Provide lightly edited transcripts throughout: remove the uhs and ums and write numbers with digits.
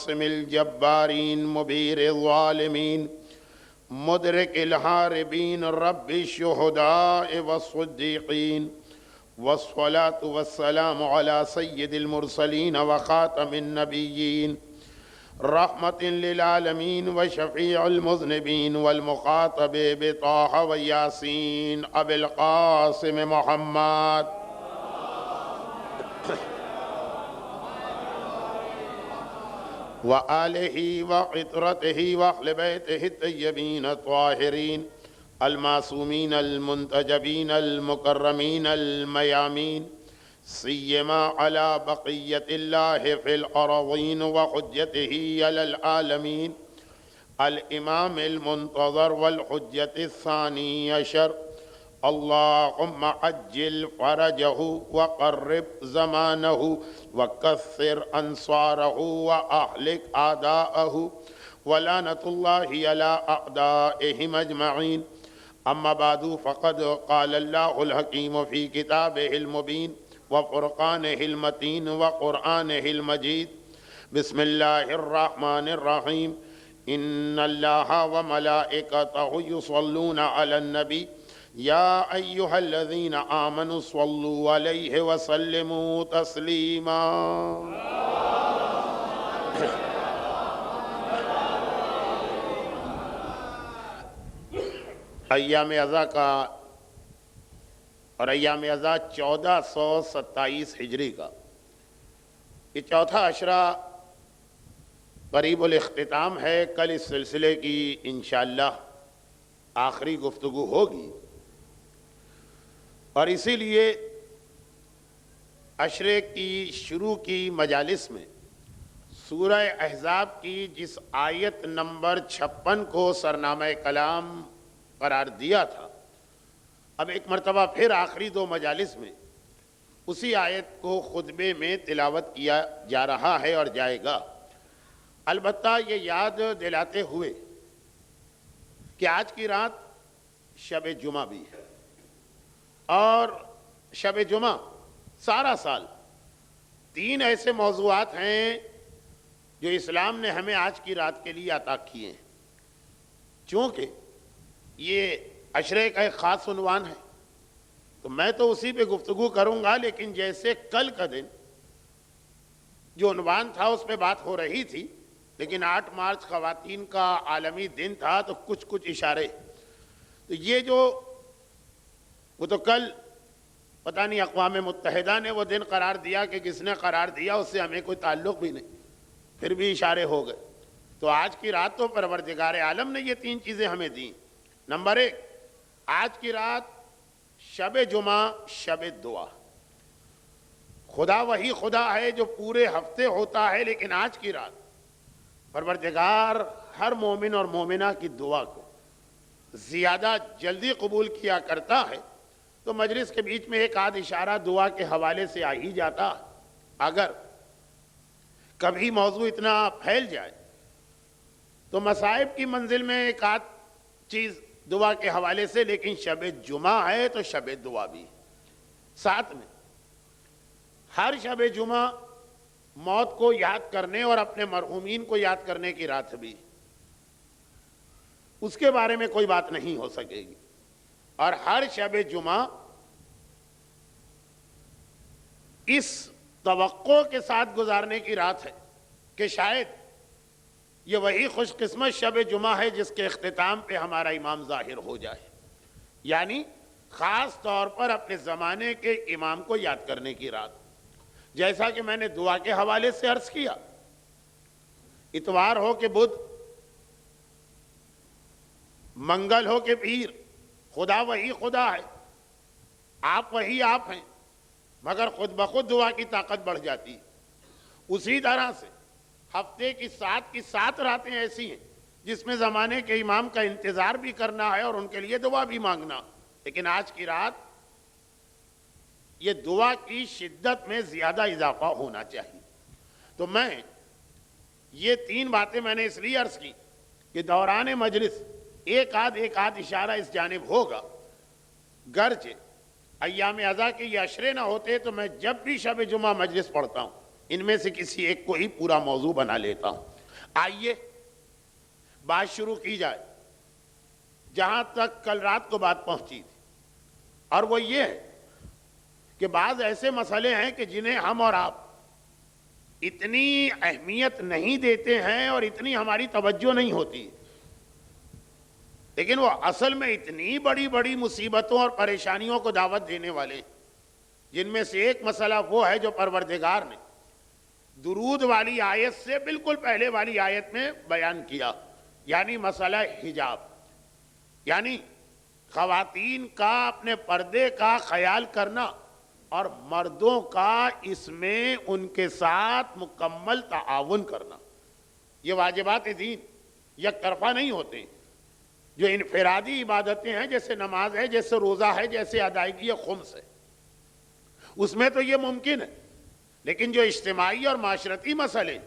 عاصم الجبارین مبیر الظالمین مدرک الحاربین رب الشہداء والصدیقین والصلاة والسلام علی سید المرسلین وخاتم النبیین رحمت للعالمین وشفیع المذنبین والمخاطب بطاہ ویاسین ابی القاسم محمد وآلہ وعطرتہ واہل بیتہ الطیبین الطاہرین المعصومین المنتجبین المکرمین المیامین سیما علی بقیت اللہ فی الارضین وحجتہ علی العالمین الامام المنتظر والحجت الثانی عشر اللہم عجل فرجہ وقرب زمانہ وکثر انصارہ واہلک اعداءہ ولعنۃ اللہ علی اعدائہم اجمعین اما بعد فقد قال اللہ الحکیم فی کتابہ المبین وفرقانہ المتین وقرآنہ المجید بسم اللہ الرحمن الرحیم ان اللہ وملائکتہ یصلون علی النبی یا ایہا الذین آمنوا صلوا علیہ وسلموا تسلیما ایام اعضاء کا اور ایام اعضاء 1427 ہجری کا یہ چوتھا عشرہ قریب الاختتام ہے. کل اس سلسلے کی انشاءاللہ آخری گفتگو ہوگی اور اسی لیے عشرے کی شروع کی مجالس میں سورہ احزاب کی جس آیت نمبر 56 کو سرنامہ کلام قرار دیا تھا، اب ایک مرتبہ پھر آخری 2 مجالس میں اسی آیت کو خطبے میں تلاوت کیا جا رہا ہے اور جائے گا. البتہ یہ یاد دلاتے ہوئے کہ آج کی رات شب جمعہ بھی ہے اور شب جمعہ سارا سال 3 ایسے موضوعات ہیں جو اسلام نے ہمیں آج کی رات کے لیے عطا کیے ہیں. چونکہ یہ عشرے کا ایک خاص عنوان ہے تو میں تو اسی پہ گفتگو کروں گا، لیکن جیسے کل کا دن جو عنوان تھا اس پہ بات ہو رہی تھی، لیکن 8 مارچ خواتین کا عالمی دن تھا تو کچھ اشارے تو یہ جو وہ تو کل پتہ نہیں اقوام متحدہ نے وہ دن قرار دیا کہ کس نے قرار دیا، اس سے ہمیں کوئی تعلق بھی نہیں، پھر بھی اشارے ہو گئے. تو آج کی رات تو پروردگار عالم نے یہ 3 چیزیں ہمیں دیں. نمبر 1، آج کی رات شب جمعہ شب دعا. خدا وہی خدا ہے جو پورے ہفتے ہوتا ہے، لیکن آج کی رات پروردگار ہر مومن اور مومنہ کی دعا کو زیادہ جلدی قبول کیا کرتا ہے. تو مجلس کے بیچ میں ایک آدھ اشارہ دعا کے حوالے سے آ ہی جاتا. اگر کبھی موضوع اتنا پھیل جائے تو مصائب کی منزل میں ایک آدھ چیز دعا کے حوالے سے، لیکن شب جمعہ ہے تو شب دعا بھی. ساتھ میں ہر شب جمعہ موت کو یاد کرنے اور اپنے مرحومین کو یاد کرنے کی رات بھی، اس کے بارے میں کوئی بات نہیں ہو سکے گی. اور ہر شب جمعہ اس توقع کے ساتھ گزارنے کی رات ہے کہ شاید یہ وہی خوش قسمت شب جمعہ ہے جس کے اختتام پہ ہمارا امام ظاہر ہو جائے، یعنی خاص طور پر اپنے زمانے کے امام کو یاد کرنے کی رات. جیسا کہ میں نے دعا کے حوالے سے عرض کیا، اتوار ہو کہ بدھ، منگل ہو کہ پیر، خدا وہی خدا ہے، آپ وہی آپ ہیں، مگر خود بخود دعا کی طاقت بڑھ جاتی. اسی طرح سے ہفتے کی 7 راتیں ایسی ہیں جس میں زمانے کے امام کا انتظار بھی کرنا ہے اور ان کے لیے دعا بھی مانگنا. لیکن آج کی رات یہ دعا کی شدت میں زیادہ اضافہ ہونا چاہیے. تو میں یہ 3 باتیں میں نے اس لیے عرض کی کہ دوران مجلس ایک آدھ اشارہ اس جانب ہوگا. گرچہ ایام اعضاء کے یہ عشرے نہ ہوتے تو میں جب بھی شب جمعہ مجلس پڑھتا ہوں ان میں سے کسی ایک کو ہی پورا موضوع بنا لیتا ہوں. آئیے بات شروع کی جائے جہاں تک کل رات کو بات پہنچی تھی، اور وہ یہ ہے کہ بعض ایسے مسئلے ہیں کہ جنہیں ہم اور آپ اتنی اہمیت نہیں دیتے ہیں اور اتنی ہماری توجہ نہیں ہوتی، لیکن وہ اصل میں اتنی بڑی بڑی مصیبتوں اور پریشانیوں کو دعوت دینے والے، جن میں سے ایک مسئلہ وہ ہے جو پروردگار نے درود والی آیت سے بالکل پہلے والی آیت میں بیان کیا، یعنی مسئلہ حجاب، یعنی خواتین کا اپنے پردے کا خیال کرنا اور مردوں کا اس میں ان کے ساتھ مکمل تعاون کرنا۔ یہ واجبات دین یک طرفہ نہیں ہوتے، جو انفرادی عبادتیں ہیں جیسے نماز ہے، جیسے روزہ ہے، جیسے ادائیگی خمس ہے، اس میں تو یہ ممکن ہے، لیکن جو اجتماعی اور معاشرتی مسئلے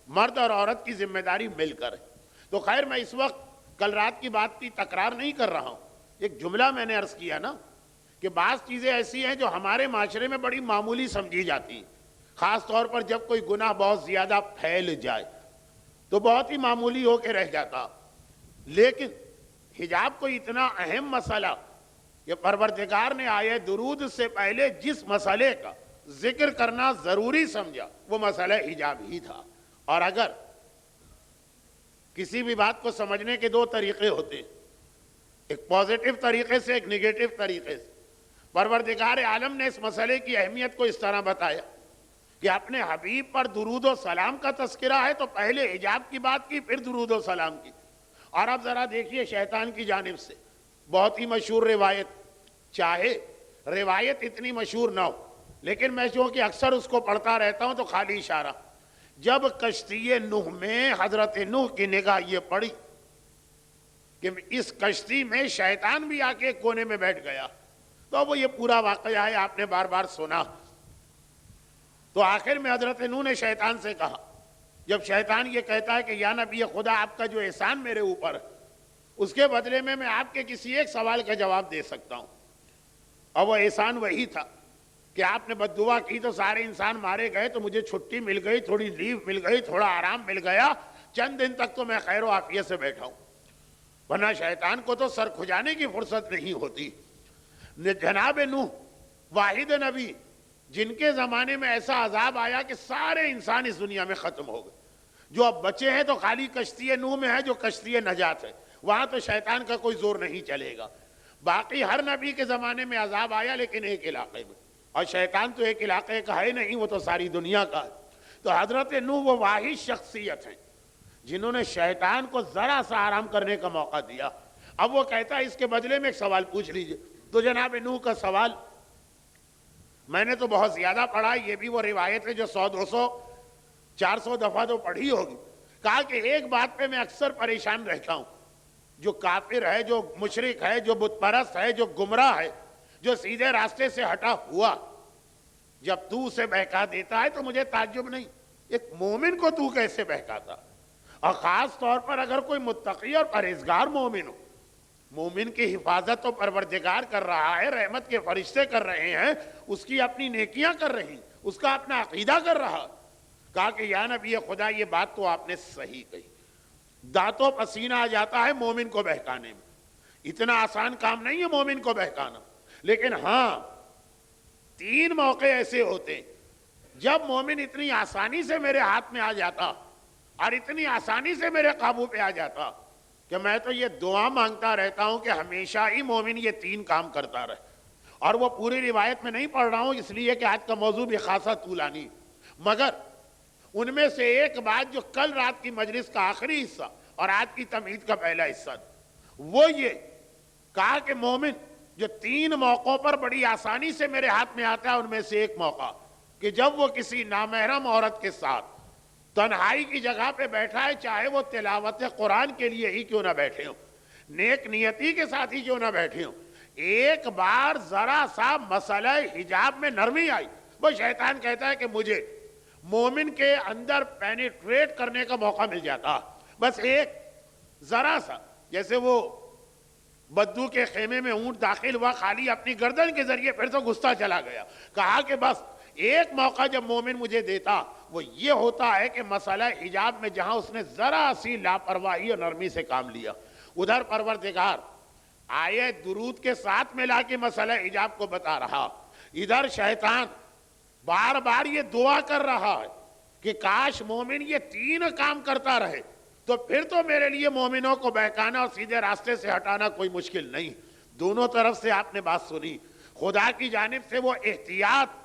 مرد اور عورت کی ذمہ داری مل کر ہے۔ تو خیر میں اس وقت کل رات کی بات کی تکرار نہیں کر رہا ہوں، ایک جملہ میں نے عرض کیا نا کہ بعض چیزیں ایسی ہیں جو ہمارے معاشرے میں بڑی معمولی سمجھی جاتی ہیں، خاص طور پر جب کوئی گناہ بہت زیادہ پھیل جائے تو بہت ہی معمولی ہو کے رہ جاتا، لیکن حجاب کوئی اتنا اہم مسئلہ کہ پروردگار نے آئے درود سے پہلے جس مسئلے کا ذکر کرنا ضروری سمجھا وہ مسئلہ حجاب ہی تھا۔ اور اگر کسی بھی بات کو سمجھنے کے دو طریقے ہوتے ہیں، ایک پازیٹیو طریقے سے، ایک نیگیٹو طریقے سے، پروردگار عالم نے اس مسئلے کی اہمیت کو اس طرح بتایا کہ اپنے حبیب پر درود و سلام کا تذکرہ ہے تو پہلے حجاب کی بات کی، پھر درود و سلام کی۔ اور اب ذرا دیکھیے شیطان کی جانب سے بہت ہی مشہور روایت، چاہے روایت اتنی مشہور نہ ہو لیکن میں چونکہ اکثر اس کو پڑھتا رہتا ہوں تو خالی اشارہ، جب کشتی نوح میں حضرت نوح کی نگاہ یہ پڑی کہ اس کشتی میں شیطان بھی آ کے ایک کونے میں بیٹھ گیا، تو وہ یہ پورا واقعہ ہے، آپ نے بار بار سنا۔ تو آخر میں حضرت نوح نے شیطان سے کہا، جب شیطان یہ کہتا ہے کہ یا نبی خدا آپ کا جو احسان میرے اوپر اس کے بدلے میں آپ کے کسی ایک سوال کا جواب دے سکتا ہوں، اور وہ احسان وہی تھا کہ آپ نے بد دعا کی تو سارے انسان مارے گئے، تو مجھے چھٹی مل گئی، تھوڑی لیو مل گئی، تھوڑا آرام مل گیا، چند دن تک تو میں خیر و عافیت سے بیٹھا ہوں، ورنہ شیطان کو تو سر کھجانے کی فرصت نہیں ہوتی۔ جناب نوح واحد نبی جن کے زمانے میں ایسا عذاب آیا کہ سارے انسان اس دنیا میں ختم ہو گئے، جو اب بچے ہیں تو خالی کشتی نوح میں ہے جو کشتی نجات ہے، وہاں تو شیطان کا کوئی زور نہیں چلے گا۔ باقی ہر نبی کے زمانے میں عذاب آیا لیکن ایک علاقے میں، اور شیطان تو ایک علاقے کا ہے نہیں، وہ تو ساری دنیا کا ہے۔ تو حضرت نوح وہ واحد شخصیت ہیں جنہوں نے شیطان کو ذرا سا آرام کرنے کا موقع دیا۔ اب وہ کہتا ہے اس کے بدلے میں ایک سوال پوچھ لیجئے، تو جناب نوح کا سوال میں نے تو بہت زیادہ پڑھا، یہ بھی وہ روایت ہے جو 100 200 400 دفعہ تو پڑھی ہوگی۔ کہا کہ ایک بات پہ میں اکثر پریشان رہتا ہوں، جو کافر ہے، جو مشرک ہے، جو بت پرست ہے، جو گمراہ ہے، جو سیدھے راستے سے ہٹا ہوا، جب تو اسے بہکا دیتا ہے تو مجھے تعجب نہیں، ایک مومن کو تو کیسے بہکاتا، اور خاص طور پر اگر کوئی متقی اور پرہیزگار مومن ہو، مومن کی حفاظت تو پروردگار کر رہا ہے، رحمت کے فرشتے کر رہے ہیں، اس کی اپنی نیکیاں کر رہی، اس کا اپنا عقیدہ کر رہا۔ کہا کہ یا نبی خدا یہ بات تو آپ نے صحیح کہی، دانتوں پسینہ آ جاتا ہے مومن کو بہکانے میں، اتنا آسان کام نہیں ہے مومن کو بہکانا، لیکن ہاں 3 موقع ایسے ہوتے جب مومن اتنی آسانی سے میرے ہاتھ میں آ جاتا اور اتنی آسانی سے میرے قابو پہ آ جاتا کہ میں تو یہ دعا مانگتا رہتا ہوں کہ ہمیشہ ہی مومن یہ 3 کام کرتا رہے۔ اور وہ پوری روایت میں نہیں پڑھ رہا ہوں اس لیے کہ آج کا موضوع بھی خاصا طولانی، مگر ان میں سے ایک بات جو کل رات کی مجلس کا آخری حصہ اور آج کی تمہید کا پہلا حصہ وہ یہ کہا کہ مومن جو 3 موقعوں پر بڑی آسانی سے میرے ہاتھ میں آتا ہے، ان میں سے ایک موقع کہ جب وہ کسی نامحرم عورت کے ساتھ تنہائی کی جگہ پہ بیٹھا ہے، چاہے وہ تلاوت قرآن کے لیے ہی کیوں نہ بیٹھے ہوں، نیک نیتی کے ساتھ ہی کیوں نہ بیٹھے ہوں، ایک بار ذرا سا مسئلہ حجاب میں نرمی آئی، وہ شیطان کہتا ہے کہ مجھے مومن کے اندر پینیٹریٹ کرنے کا موقع مل جاتا، بس ایک ذرا سا، جیسے وہ بدو کے خیمے میں اونٹ داخل ہوا، خالی اپنی گردن کے ذریعے پھر تو گھستا چلا گیا، کہا کہ بس ایک موقع جب مومن مجھے دیتا وہ یہ ہوتا ہے کہ مسئلہ حجاب میں جہاں اس نے ذرا سی لاپرواہی اور نرمی سے کام لیا، ادھر پروردگار آیت درود کے ساتھ ملا کے مسئلہ حجاب کو بتا رہا، ادھر شیطان بار بار یہ دعا کر رہا ہے کہ کاش مومن یہ تین کام کرتا رہے تو پھر تو میرے لیے مومنوں کو بہکانا اور سیدھے راستے سے ہٹانا کوئی مشکل نہیں۔ دونوں طرف سے آپ نے بات سنی، خدا کی جانب سے وہ احتیاط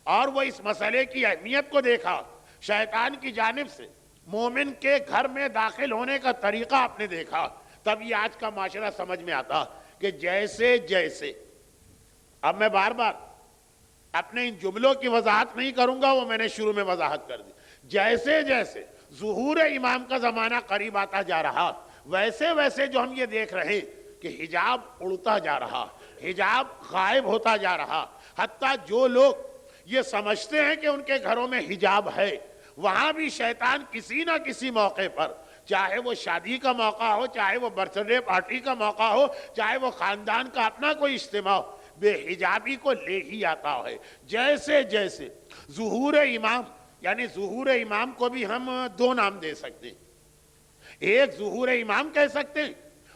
اور وہ اس مسئلے کی اہمیت کو دیکھا، شیطان کی جانب سے مومن کے گھر میں داخل ہونے کا طریقہ آپ نے دیکھا، تب یہ آج کا معاشرہ سمجھ میں آتا کہ جیسے جیسے، اب میں بار بار اپنے ان جملوں کی وضاحت نہیں کروں گا، وہ میں نے شروع میں وضاحت کر دی، جیسے جیسے ظہور امام کا زمانہ قریب آتا جا رہا ویسے ویسے جو ہم یہ دیکھ رہے کہ حجاب اڑتا جا رہا، حجاب غائب ہوتا جا رہا، حتیٰ جو لوگ یہ سمجھتے ہیں کہ ان کے گھروں میں حجاب ہے، وہاں بھی شیطان کسی نہ کسی موقع پر، چاہے وہ شادی کا موقع ہو، چاہے وہ برتھ ڈے پارٹی کا موقع ہو، چاہے وہ خاندان کا اپنا کوئی اجتماع ہو، بے حجابی کو لے ہی آتا ہے۔ جیسے جیسے ظہور امام، یعنی ظہور امام کو بھی ہم دو نام دے سکتے ہیں، ایک ظہور امام کہہ سکتے ہیں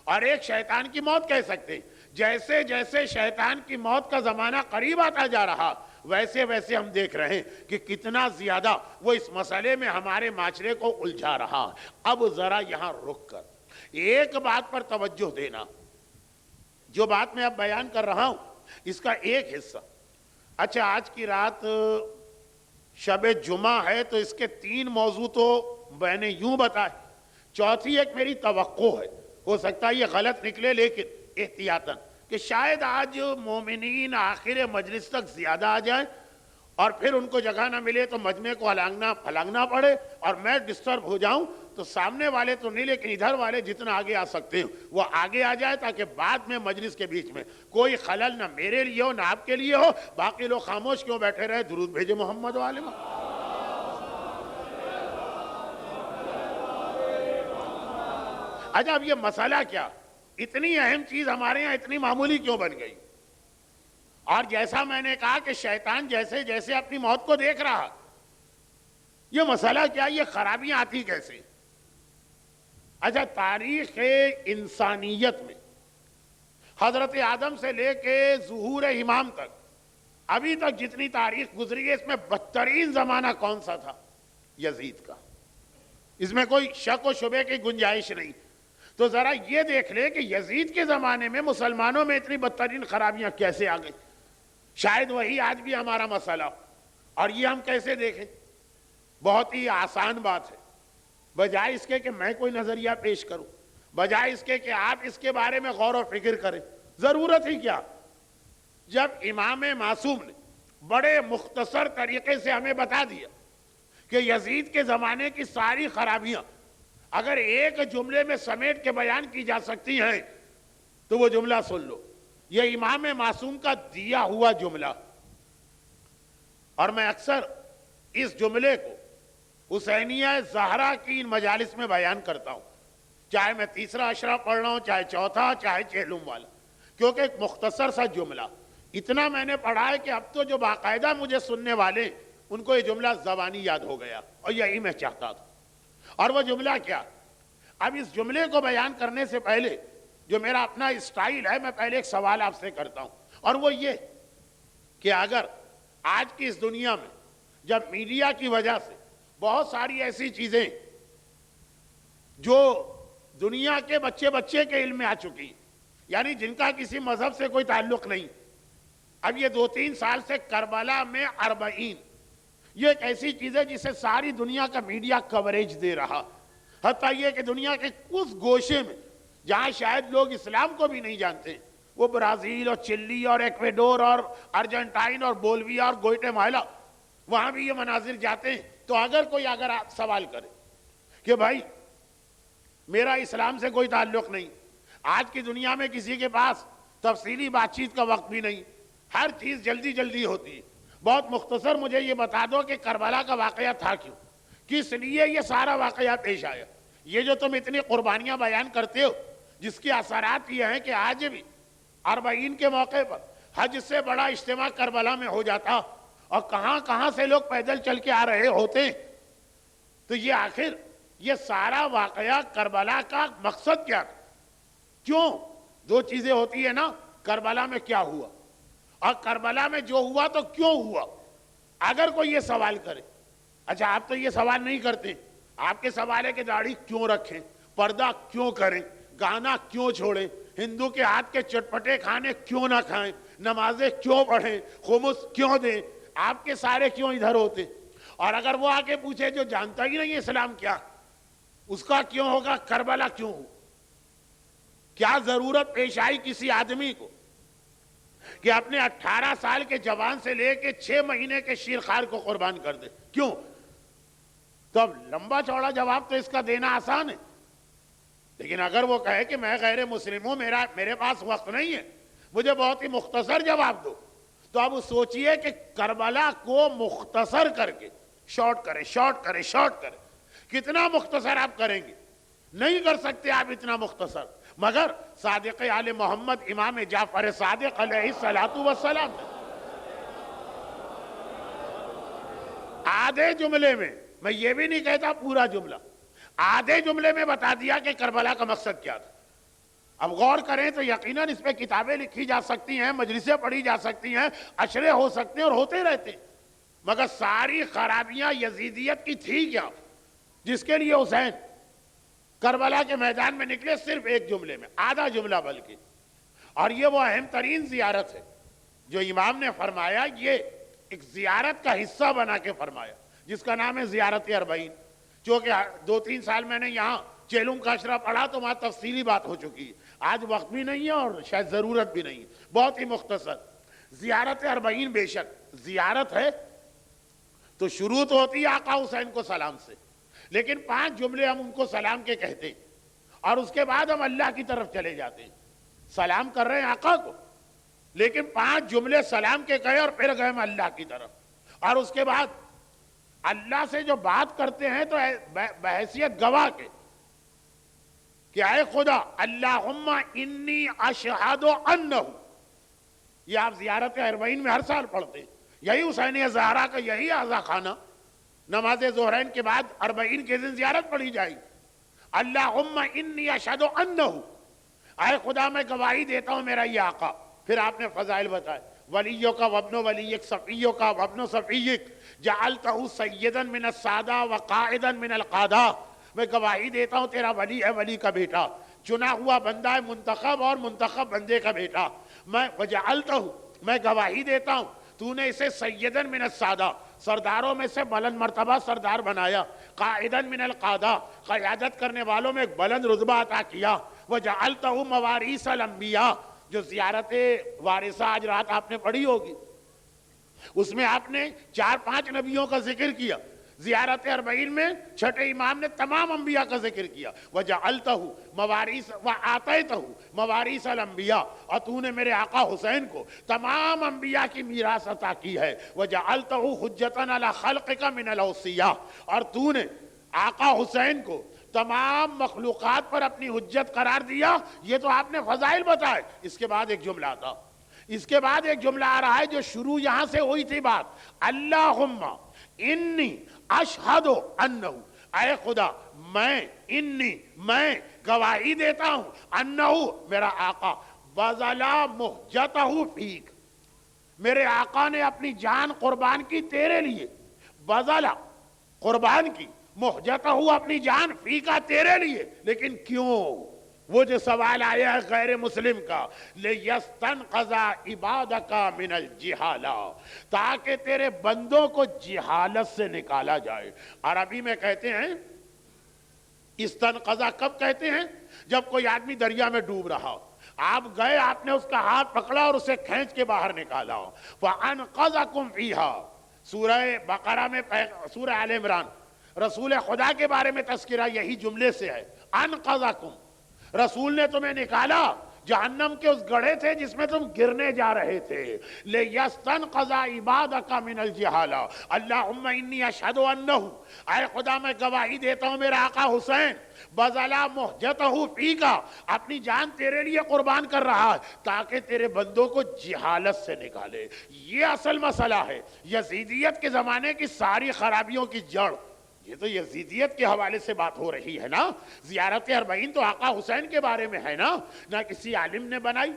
اور ایک شیطان کی موت کہہ سکتے ہیں۔ جیسے جیسے شیطان کی موت کا زمانہ قریب آتا جا رہا ویسے ویسے ہم دیکھ رہے ہیں کہ کتنا زیادہ وہ اس مسئلے میں ہمارے معاشرے کو الجھا رہا۔ اب ذرا یہاں رک کر ایک بات پر توجہ دینا، جو بات میں اب بیان کر رہا ہوں اس کا ایک حصہ، اچھا آج کی رات شب جمعہ ہے تو اس کے 3 موضوع تو میں نے یوں بتائے، چوتھی ایک میری توقع ہے، ہو سکتا ہے یہ غلط نکلے لیکن احتیاطاً، کہ شاید آج مومنین آخر مجلس تک زیادہ آ جائیں اور پھر ان کو جگہ نہ ملے تو مجمع کو پھلانگنا پڑے اور میں ڈسٹرب ہو جاؤں، تو سامنے والے تو نہیں لیکن ادھر والے جتنا آگے آ سکتے ہیں وہ آگے آ جائے تاکہ بعد میں مجلس کے بیچ میں کوئی خلل نہ میرے لیے ہو نہ آپ کے لیے ہو۔ باقی لوگ خاموش کیوں بیٹھے رہے؟ درود بھیجے محمد والے میں۔ اچھا اب یہ مسئلہ کیا، اتنی اہم چیز ہمارے ہاں اتنی معمولی کیوں بن گئی؟ اور جیسا میں نے کہا کہ شیطان جیسے جیسے اپنی موت کو دیکھ رہا، یہ مسئلہ کیا، یہ خرابیاں آتی کیسے؟ اچھا تاریخ انسانیت میں حضرت آدم سے لے کے ظہور امام تک ابھی تک جتنی تاریخ گزری ہے اس میں بدترین زمانہ کون سا تھا؟ یزید کا، اس میں کوئی شک و شبے کی گنجائش نہیں۔ تو ذرا یہ دیکھ لیں کہ یزید کے زمانے میں مسلمانوں میں اتنی بدترین خرابیاں کیسے آ گئی، شاید وہی آج بھی ہمارا مسئلہ، اور یہ ہم کیسے دیکھیں؟ بہت ہی آسان بات ہے، بجائے اس کے کہ میں کوئی نظریہ پیش کروں، بجائے اس کے کہ آپ اس کے بارے میں غور و فکر کریں، ضرورت ہی کیا؟ جب امام معصوم نے بڑے مختصر طریقے سے ہمیں بتا دیا کہ یزید کے زمانے کی ساری خرابیاں اگر ایک جملے میں سمیٹ کے بیان کی جا سکتی ہیں تو وہ جملہ سن لو، یہ امام معصوم کا دیا ہوا جملہ، اور میں اکثر اس جملے کو حسینیہ زہرا کی ان مجالس میں بیان کرتا ہوں، چاہے میں تیسرا اشرا پڑھ رہا ہوں، چاہے چوتھا، چاہے چہلم والا، کیونکہ ایک مختصر سا جملہ اتنا میں نے پڑھا ہے کہ اب تو جو باقاعدہ مجھے سننے والے ان کو یہ جملہ زبانی یاد ہو گیا، اور یہی میں چاہتا تھا۔ اور وہ جملہ کیا؟ اب اس جملے کو بیان کرنے سے پہلے جو میرا اپنا اسٹائل ہے، میں پہلے ایک سوال آپ سے کرتا ہوں، اور وہ یہ کہ اگر آج کی اس دنیا میں جب میڈیا کی وجہ سے بہت ساری ایسی چیزیں جو دنیا کے بچے کے علم میں آ چکی، یعنی جن کا کسی مذہب سے کوئی تعلق نہیں، اب یہ 2-3 سال سے کربلا میں 40 یہ ایک ایسی چیز ہے جسے ساری دنیا کا میڈیا کوریج دے رہا، حتیٰ یہ کہ دنیا کے اس گوشے میں جہاں شاید لوگ اسلام کو بھی نہیں جانتے، وہ برازیل اور چلی اور ایکویڈور اور ارجنٹائن اور بولیویا اور گوئٹے مالا، وہاں بھی یہ مناظر جاتے ہیں۔ تو اگر کوئی آپ سوال کرے کہ بھائی میرا اسلام سے کوئی تعلق نہیں، آج کی دنیا میں کسی کے پاس تفصیلی بات چیت کا وقت بھی نہیں، ہر چیز جلدی جلدی ہوتی ہے، بہت مختصر مجھے یہ بتا دو کہ کربلا کا واقعہ تھا کیوں، کس لیے یہ سارا واقعہ پیش آیا؟ یہ جو تم اتنی قربانیاں بیان کرتے ہو جس کے اثرات یہ ہیں کہ آج بھی 40 کے موقع پر حج سے بڑا اجتماع کربلا میں ہو جاتا، اور کہاں کہاں سے لوگ پیدل چل کے آ رہے ہوتے ہیں. تو یہ آخر یہ سارا واقعہ کربلا کا مقصد کیا تھا؟ کیوں؟ دو چیزیں ہوتی ہیں نا، کربلا میں کیا ہوا اور کربلا میں جو ہوا تو کیوں ہوا. اگر کوئی یہ سوال کرے، اچھا آپ تو یہ سوال نہیں کرتے، آپ کے سوال ہے کہ داڑھی کیوں رکھیں، پردہ کیوں کریں، گانا کیوں چھوڑیں، ہندو کے ہاتھ کے چٹپٹے کھانے کیوں نہ کھائیں، نمازیں کیوں پڑھیں، خمس کیوں دیں، آپ کے سارے کیوں ادھر ہوتے. اور اگر وہ آ کے پوچھے جو جانتا ہی نہیں اسلام کیا، اس کا کیوں ہوگا کربلا کیوں ہو؟ کیا ضرورت پیش آئی کسی آدمی کو کہ اپنے 18 سال کے جوان سے لے کے 6 مہینے کے شیرخوار کو قربان کر دے؟ کیوں؟ تو اب لمبا چوڑا جواب تو اس کا دینا آسان ہے، لیکن اگر وہ کہے کہ میں غیر مسلم ہوں، میرے پاس وقت نہیں ہے، مجھے بہت ہی مختصر جواب دو، تو اب سوچئے کہ کربلا کو مختصر کر کے شارٹ کرے کتنا مختصر آپ کریں گے؟ نہیں کر سکتے آپ اتنا مختصر، مگر صادق آل محمد امام جعفر صادق علیہ السلام آدھے جملے میں یہ بھی نہیں کہتا پورا جملہ، آدھے جملے میں بتا دیا کہ کربلا کا مقصد کیا تھا. اب غور کریں تو یقیناً اس پہ کتابیں لکھی جا سکتی ہیں، مجلسیں پڑھی جا سکتی ہیں، عشرے ہو سکتے ہیں اور ہوتے رہتے ہیں، مگر ساری خرابیاں یزیدیت کی تھی کیا جس کے لیے حسین کربلا کے میدان میں نکلے صرف ایک جملے میں، آدھا جملہ بلکہ. اور یہ وہ اہم ترین زیارت ہے جو امام نے فرمایا، یہ ایک زیارت کا حصہ بنا کے فرمایا جس کا نام ہے زیارت اربعین. چونکہ 2-3 سال میں نے یہاں چیلوں کا اشرا پڑھا تو وہاں تفصیلی بات ہو چکی ہے، آج وقت بھی نہیں ہے اور شاید ضرورت بھی نہیں ہے، بہت ہی مختصر. زیارت اربعین بے شک زیارت ہے تو شروع تو ہوتی ہے آقا حسین کو سلام سے، لیکن 5 جملے ہم ان کو سلام کے کہتے ہیں اور اس کے بعد ہم اللہ کی طرف چلے جاتے ہیں. سلام کر رہے ہیں آقا کو، لیکن 5 جملے سلام کے کہے اور پھر گئے ہم اللہ کی طرف، اور اس کے بعد اللہ سے جو بات کرتے ہیں تو بحیثیت گواہ کے کہ اے خدا اللہم انی اشہد انہ. یہ آپ زیارت اربعین میں ہر سال پڑھتے ہیں، یہی حسین زہرا کا یہی اعزا خانہ نماز ظہرین کے بعد 40 کے دن زیارت پڑھی جائے گی. اللہم انی اشہد انہ، اے خدا میں گواہی دیتا ہوں میرا یہ آقا. پھر آپ نے فضائل بتائے، ولیوں کا وابن ولیک، صفیوں کا وابن صفیک، جعلتہ سیدا من السادہ وقائدا من القادہ. میں گواہی دیتا ہوں تیرا ولی ہے ولی کا بیٹا، چنا ہوا بندہ ہے منتخب اور منتخب بندے کا بیٹا. میں گواہی دیتا ہوں تو نے اسے سیدا من السادہ سرداروں میں سے بلند مرتبہ سردار بنایا، قائدا من القادہ قیادت کرنے والوں میں ایک بلند رتبہ عطا کیا، وجعلتہ مواریث الانبیاء. جو زیارت وارثہ آج رات آپ نے پڑھی ہوگی اس میں آپ نے 4-5 نبیوں کا ذکر کیا. زیارت اربعین میں چھٹے امام نے تمام انبیاء کا ذکر کیا، وجعلتہ مواریث وآتیتہ مواریث الانبیاء، اور تو نے میرے آقا حسین کو تمام انبیاء کی میراث عطا کی ہے، وجعلتہ حجتا علی خلقک من الاوصیاء، اور تو نے آقا حسین کو تمام مخلوقات پر اپنی حجت قرار دیا. یہ تو آپ نے فضائل بتائے. اس کے بعد ایک جملہ آتا، اس کے بعد ایک جملہ آ رہا ہے جو شروع یہاں سے ہوئی تھی بات، اللہم انی اشہد انہ. اے خدا میں گواہی دیتا ہوں انہ میرا آقا بذلا مہجتہ فیک، میرے آقا نے اپنی جان قربان کی تیرے لیے، بذلا قربان کی، مہجتہ اپنی جان فیکا تیرے لیے. لیکن کیوں؟ وہ جو سوال آیا ہے غیر مسلم کا، لِيَسْتَنْقَذَ عِبَادَكَ مِنَ الْجِهَالَةِ، تاکہ تیرے بندوں کو جہالت سے نکالا جائے. عربی میں کہتے ہیں استنقذہ کب کہتے ہیں؟ جب کوئی آدمی دریا میں ڈوب رہا ہو، آپ گئے، آپ نے اس کا ہاتھ پکڑا اور اسے کھینچ کے باہر نکالا ہو. فَأَنْقَذَكُمْ فِيهَا. سورہ بقرہ میں، سورہ آل عمران، رسول خدا کے بارے میں تذکرہ یہی جملے سے ہے، انقذکم، رسول نے تمہیں نکالا جہنم کے اس گڑھے تھے جس میں تم گرنے جا رہے تھے. لِيَسْتَنْقَذَ عِبَادَكَ مِنَ الْجِهَالَةِ اللہم انی اشہد انہ، اے خدا میں گواہی دیتا ہوں میرا آقا حسین بذلا مہجتہ فیکا، اپنی جان تیرے لیے قربان کر رہا ہے تاکہ تیرے بندوں کو جہالت سے نکالے. یہ اصل مسئلہ ہے. یزیدیت کے زمانے کی ساری خرابیوں کی جڑ یہ تو یزیدیت کے حوالے سے بات ہو رہی ہے نا. زیارت اربعین تو آقا حسین کے بارے میں ہے نا، نہ کسی عالم نے بنائی،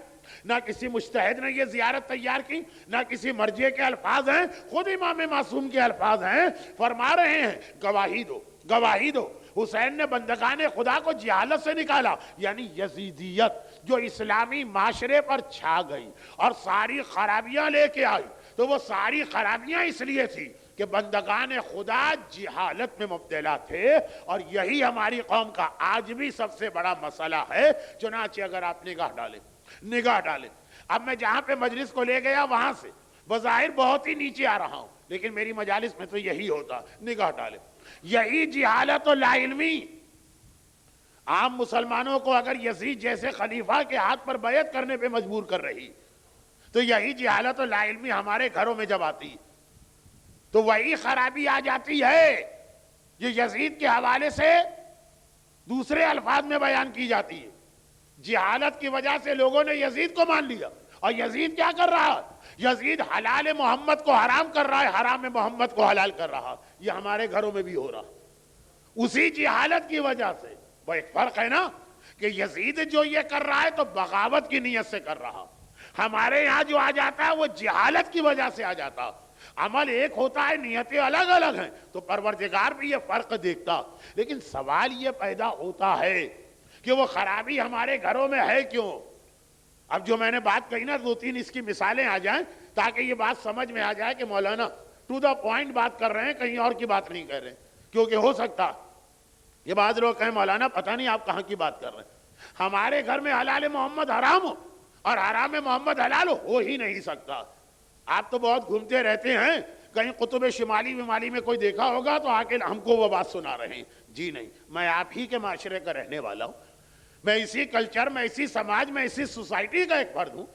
نہ کسی مجتہد نے یہ زیارت تیار کی، نہ کسی مرجع کے الفاظ ہیں، خود امام معصوم کے الفاظ ہیں. فرما رہے ہیں گواہی دو، گواہی دو، حسین نے بندگان خدا کو جہالت سے نکالا. یعنی یزیدیت جو اسلامی معاشرے پر چھا گئی اور ساری خرابیاں لے کے آئی، تو وہ ساری خرابیاں اس لیے تھی کہ بندگان خدا جہالت میں مبتلا تھے. اور یہی ہماری قوم کا آج بھی سب سے بڑا مسئلہ ہے. چنانچہ اگر آپ نگاہ ڈالیں، اب میں جہاں پہ مجلس کو لے گیا وہاں سے بظاہر بہت ہی نیچے آ رہا ہوں، لیکن میری مجالس میں تو یہی ہوتا. نگاہ ڈالیں، یہی جہالت و لا علمی عام مسلمانوں کو اگر یزید جیسے خلیفہ کے ہاتھ پر بیعت کرنے پہ مجبور کر رہی، تو یہی جہالت و لا علمی ہمارے گھروں میں جب آتی تو وہی خرابی آ جاتی ہے یہ یزید کے حوالے سے دوسرے الفاظ میں بیان کی جاتی ہے. جہالت کی وجہ سے لوگوں نے یزید کو مان لیا، اور یزید کیا کر رہا ہے؟ یزید حلال محمد کو حرام کر رہا ہے، حرام محمد کو حلال کر رہا. یہ ہمارے گھروں میں بھی ہو رہا اسی جہالت کی وجہ سے. وہ ایک فرق ہے نا کہ یزید جو یہ کر رہا ہے تو بغاوت کی نیت سے کر رہا، ہمارے یہاں جو آ جاتا ہے وہ جہالت کی وجہ سے آ جاتا. عمل ایک ہوتا ہے، نیتیں الگ الگ ہیں، تو پروردگار بھی یہ فرق دیکھتا. لیکن سوال یہ پیدا ہوتا ہے کہ وہ خرابی ہمارے گھروں میں ہے کیوں؟ اب جو میں نے بات کہی نا، دو تین اس کی مثالیں آ جائیں تاکہ یہ بات سمجھ میں آ جائے کہ مولانا ٹو دا پوائنٹ بات کر رہے ہیں، کہیں اور کی بات نہیں کر رہے. کیونکہ ہو سکتا یہ بعض لوگ کہیں مولانا پتہ نہیں آپ کہاں کی بات کر رہے ہیں. ہمارے گھر میں حلال محمد حرام ہو اور حرام محمد حلال ہو ہی نہیں سکتا. آپ تو بہت گھومتے رہتے ہیں، کہیں قطب شمالی ومالی میں کوئی دیکھا ہوگا تو آ کے ہم کو وہ بات سنا رہے ہیں. جی نہیں، میں آپ ہی کے معاشرے کا رہنے والا ہوں، میں اسی کلچر میں، اسی سماج میں، اسی سوسائٹی کا ایک فرد ہوں.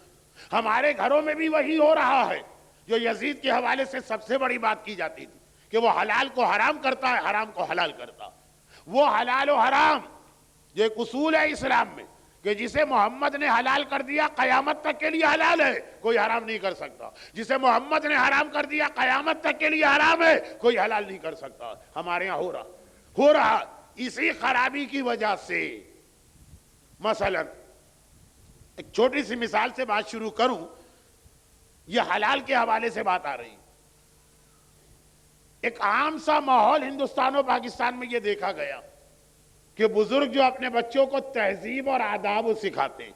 ہمارے گھروں میں بھی وہی ہو رہا ہے جو یزید کے حوالے سے سب سے بڑی بات کی جاتی تھی کہ وہ حلال کو حرام کرتا ہے، حرام کو حلال کرتا. وہ حلال و حرام جو ایک اصول ہے اسلام میں کہ جسے محمد نے حلال کر دیا قیامت تک کے لیے حلال ہے، کوئی حرام نہیں کر سکتا. جسے محمد نے حرام کر دیا قیامت تک کے لیے حرام ہے، کوئی حلال نہیں کر سکتا. ہمارے یہاں ہو رہا اسی خرابی کی وجہ سے. مثلا ایک چھوٹی سی مثال سے بات شروع کروں، یہ حلال کے حوالے سے بات آ رہی. ایک عام سا ماحول ہندوستان و پاکستان میں یہ دیکھا گیا کہ بزرگ جو اپنے بچوں کو تہذیب اور آداب سکھاتے ہیں،